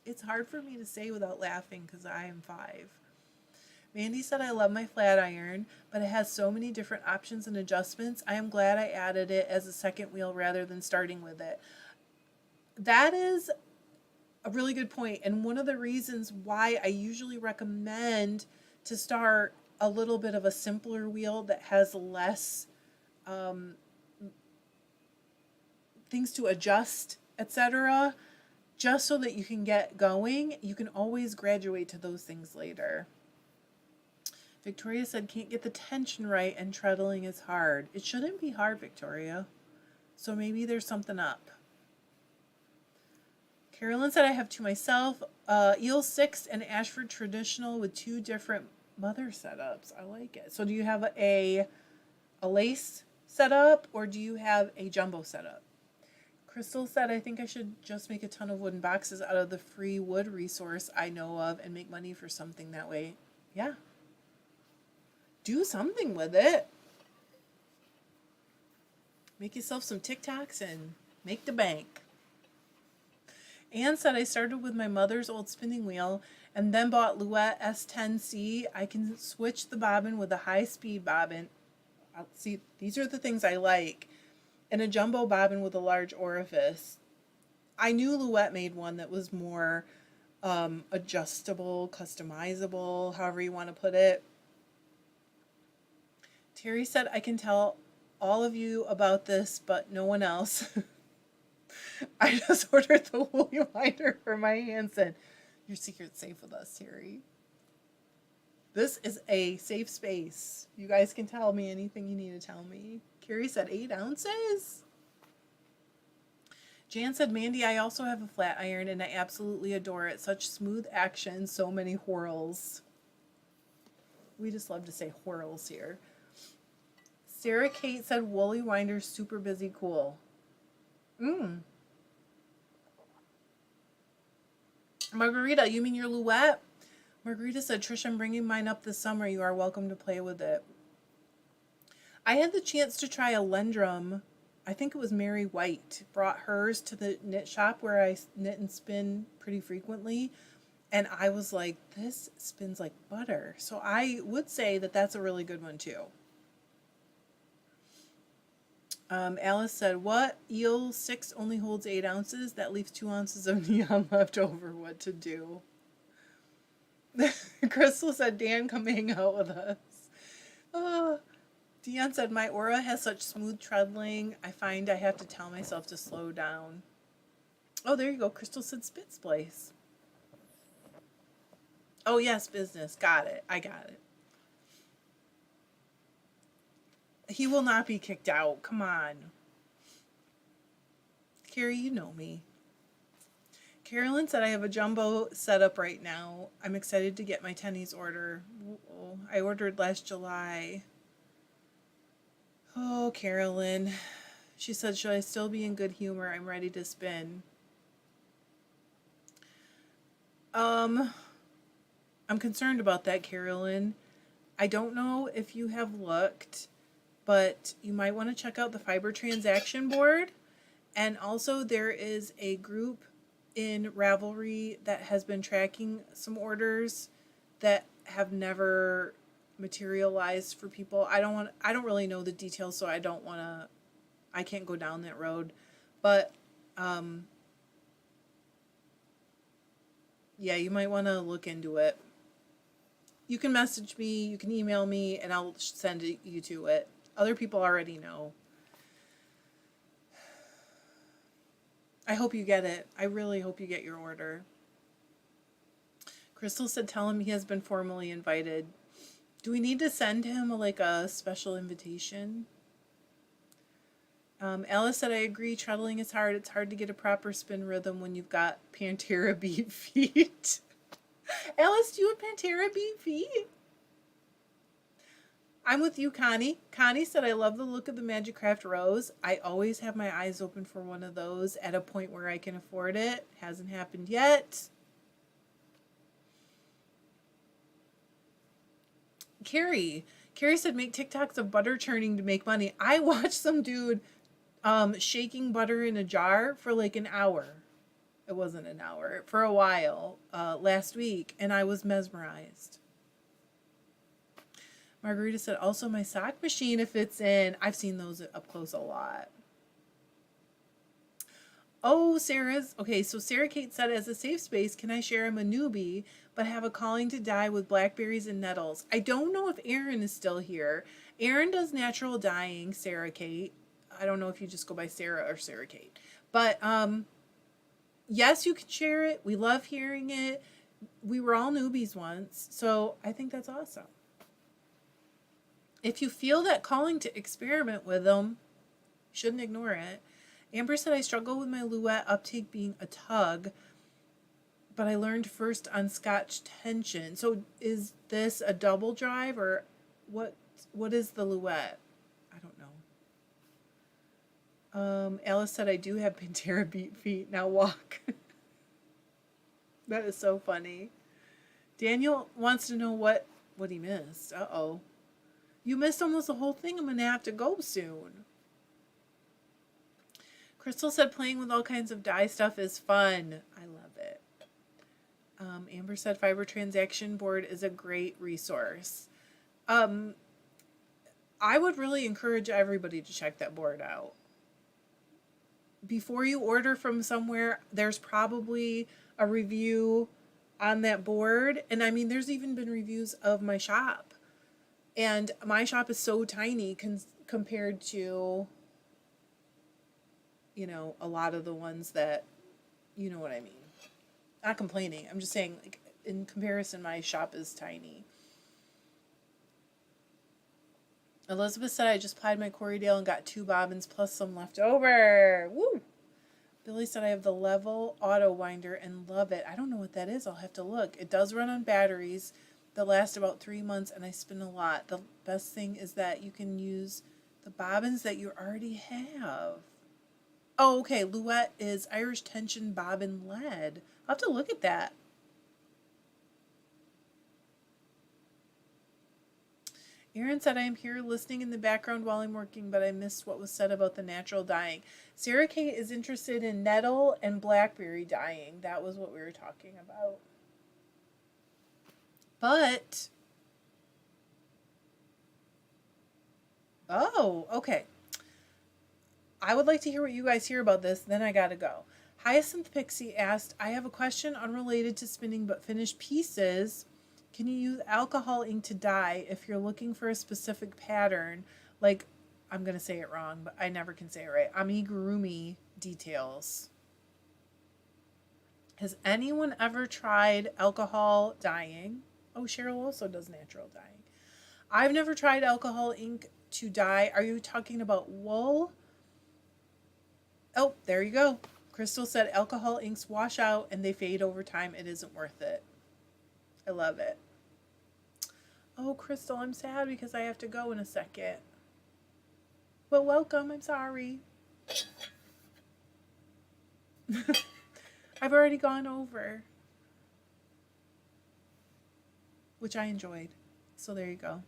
It's hard for me to say without laughing because I am 5. Mandy said, I love my flat iron, but it has so many different options and adjustments. I am glad I added it as a second wheel rather than starting with it. That is a really good point. And one of the reasons why I usually recommend to start a little bit of a simpler wheel that has less things to adjust, etc., just so that you can get going. You can always graduate to those things later. Victoria said, can't get the tension right and treadling is hard. It shouldn't be hard, Victoria. So maybe there's something up. Carolyn said, I have 2 myself. Eel 6 and Ashford Traditional with 2 different mother setups. I like it. So do you have a lace setup, or do you have a jumbo setup? Crystal said, I think I should just make a ton of wooden boxes out of the free wood resource I know of and make money for something that way. Yeah. Do something with it. Make yourself some TikToks and make the bank. Anne said, I started with my mother's old spinning wheel and then bought Louette S10C. I can switch the bobbin with a high-speed bobbin. See, these are the things I like. And a jumbo bobbin with a large orifice. I knew Louette made one that was more adjustable, customizable, however you want to put it. Terry said, I can tell all of you about this, but no one else. I just ordered the woolly winder for my Hanson. Your secret's safe with us, Terry. This is a safe space. You guys can tell me anything you need to tell me. Carrie said 8 ounces. Jan said, Mandy, I also have a flat iron and I absolutely adore it. Such smooth action, so many whirls. We just love to say whirls here. Sarah Kate said, woolly winder, super busy, cool. Margarita, you mean your Louette? Margarita said, Trish, I'm bringing mine up this summer. You are welcome to play with it. I had the chance to try a Lendrum. I think it was Mary White. Brought hers to the knit shop where I knit and spin pretty frequently. And I was like, this spins like butter. So I would say that that's a really good one too. Alice said, what? Eel 6 only holds 8 ounces? That leaves 2 ounces of neon left over. What to do? Crystal said, Dan, come hang out with us. Dion said, my Aura has such smooth treadling. I find I have to tell myself to slow down. Oh, there you go. Crystal said Spitz Place. Oh, yes, business. Got it. I got it. He will not be kicked out. Come on. Carrie, you know me. Carolyn said, I have a jumbo setup right now. I'm excited to get my tennies order. I ordered last July. Oh, Carolyn. She said, should I still be in good humor? I'm ready to spin. I'm concerned about that, Carolyn. I don't know if you have looked, but you might want to check out the Fiber Transaction Board And also there is a group in Ravelry that has been tracking some orders that have never materialized for people. I don't really know the details, so I can't go down that road. But yeah, you might want to look into it. You can message me, you can email me, and I'll send you to it. Other people already know. I hope you get it. I really hope you get your order. Crystal said tell him he has been formally invited. Do we need to send him a special invitation? Alice said, I agree, treadling is hard. It's hard to get a proper spin rhythm when you've got Pantera beat feet. Alice, do you have Pantera beat feet? I'm with you, Connie. Connie said, I love the look of the Magic Craft Rose. I always have my eyes open for one of those at a point where I can afford it. Hasn't happened yet. Carrie said, make TikToks of butter churning to make money. I watched some dude shaking butter in a jar for like an hour. It wasn't an hour, for a while last week, and I was mesmerized. Margarita said, also my sock machine if it's in. I've seen those up close a lot. Oh, so Sarah Kate said, as a safe space, can I share I'm a newbie, but have a calling to dye with blackberries and nettles? I don't know if Erin is still here. Erin does natural dyeing, Sarah Kate. I don't know if you just go by Sarah or Sarah Kate. But yes, you can share it. We love hearing it. We were all newbies once, so I think that's awesome. If you feel that calling to experiment with them, you shouldn't ignore it. Amber said, I struggle with my Luette uptake being a tug, but I learned first on Scotch tension. So is this a double drive or what is the Luette? I don't know. Alice said, I do have Pantera beat feet. Now walk. That is so funny. Daniel wants to know what he missed. Uh-oh. You missed almost the whole thing. I'm going to have to go soon. Crystal said playing with all kinds of dye stuff is fun. I love it. Amber said Fiber Transaction Board is a great resource. I would really encourage everybody to check that board out. Before you order from somewhere, there's probably a review on that board. And I mean, there's even been reviews of my shop. And my shop is so tiny compared to, you know, a lot of the ones that, you know what I mean. Not complaining. I'm just saying, like, in comparison, my shop is tiny. Elizabeth said, I just plied my Corriedale and got 2 bobbins plus some left over. Woo! Billy said, I have the Level Auto Winder and love it. I don't know what that is. I'll have to look. It does run on batteries that last about 3 months, and I spin a lot. The best thing is that you can use the bobbins that you already have. Oh, okay. Luette is Irish Tension Bobbin Lead. I'll have to look at that. Erin said, I am here listening in the background while I'm working, but I missed what was said about the natural dyeing. Sarah Kate is interested in nettle and blackberry dyeing. That was what we were talking about. But, oh, okay. I would like to hear what you guys hear about this, then I gotta go. Hyacinth Pixie asked, I have a question unrelated to spinning but finished pieces. Can you use alcohol ink to dye if you're looking for a specific pattern? Like, I'm going to say it wrong, but I never can say it right. Amigurumi details. Has anyone ever tried alcohol dyeing? Oh, Cheryl also does natural dyeing. I've never tried alcohol ink to dye. Are you talking about wool? Oh, there you go. Crystal said alcohol inks wash out and they fade over time. It isn't worth it. I love it. Oh, Crystal, I'm sad because I have to go in a second. Well, welcome. I'm sorry. I've already gone over, which I enjoyed. So there you go.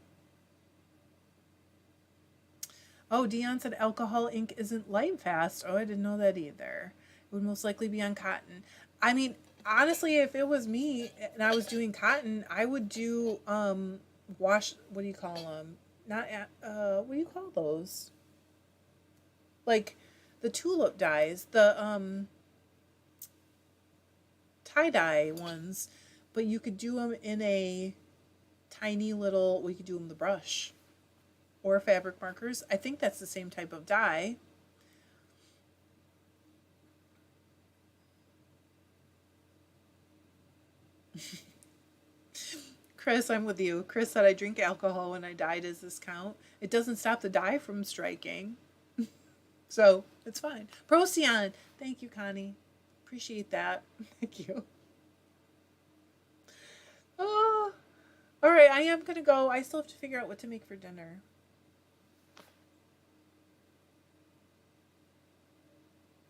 Oh, Dion said alcohol ink isn't light fast. Oh, I didn't know that either. It would most likely be on cotton. I mean, honestly, if it was me and I was doing cotton, I would do wash. What do you call them? Not what do you call those? Like the tulip dyes, the tie dye ones, but you could do them in a tiny little. We could do them with the brush or fabric markers. I think that's the same type of dye. Chris, I'm with you. Chris said I drink alcohol when I dye. Does this count? It doesn't stop the dye from striking. So it's fine. Procyon. Thank you, Connie. Appreciate that. Thank you. Oh, all right. I am going to go. I still have to figure out what to make for dinner.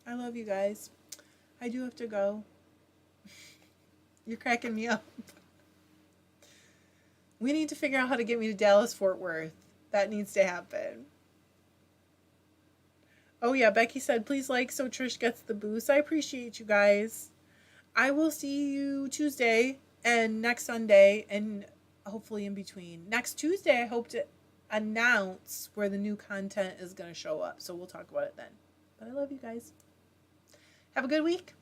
I love you guys. I do have to go. You're cracking me up. We need to figure out how to get me to Dallas Fort Worth. That needs to happen. Oh yeah, Becky said, please like so Trish gets the boost. I appreciate you guys. I will see you Tuesday and next Sunday and hopefully in between. Next Tuesday, I hope to announce where the new content is going to show up. So we'll talk about it then. But I love you guys. Have a good week.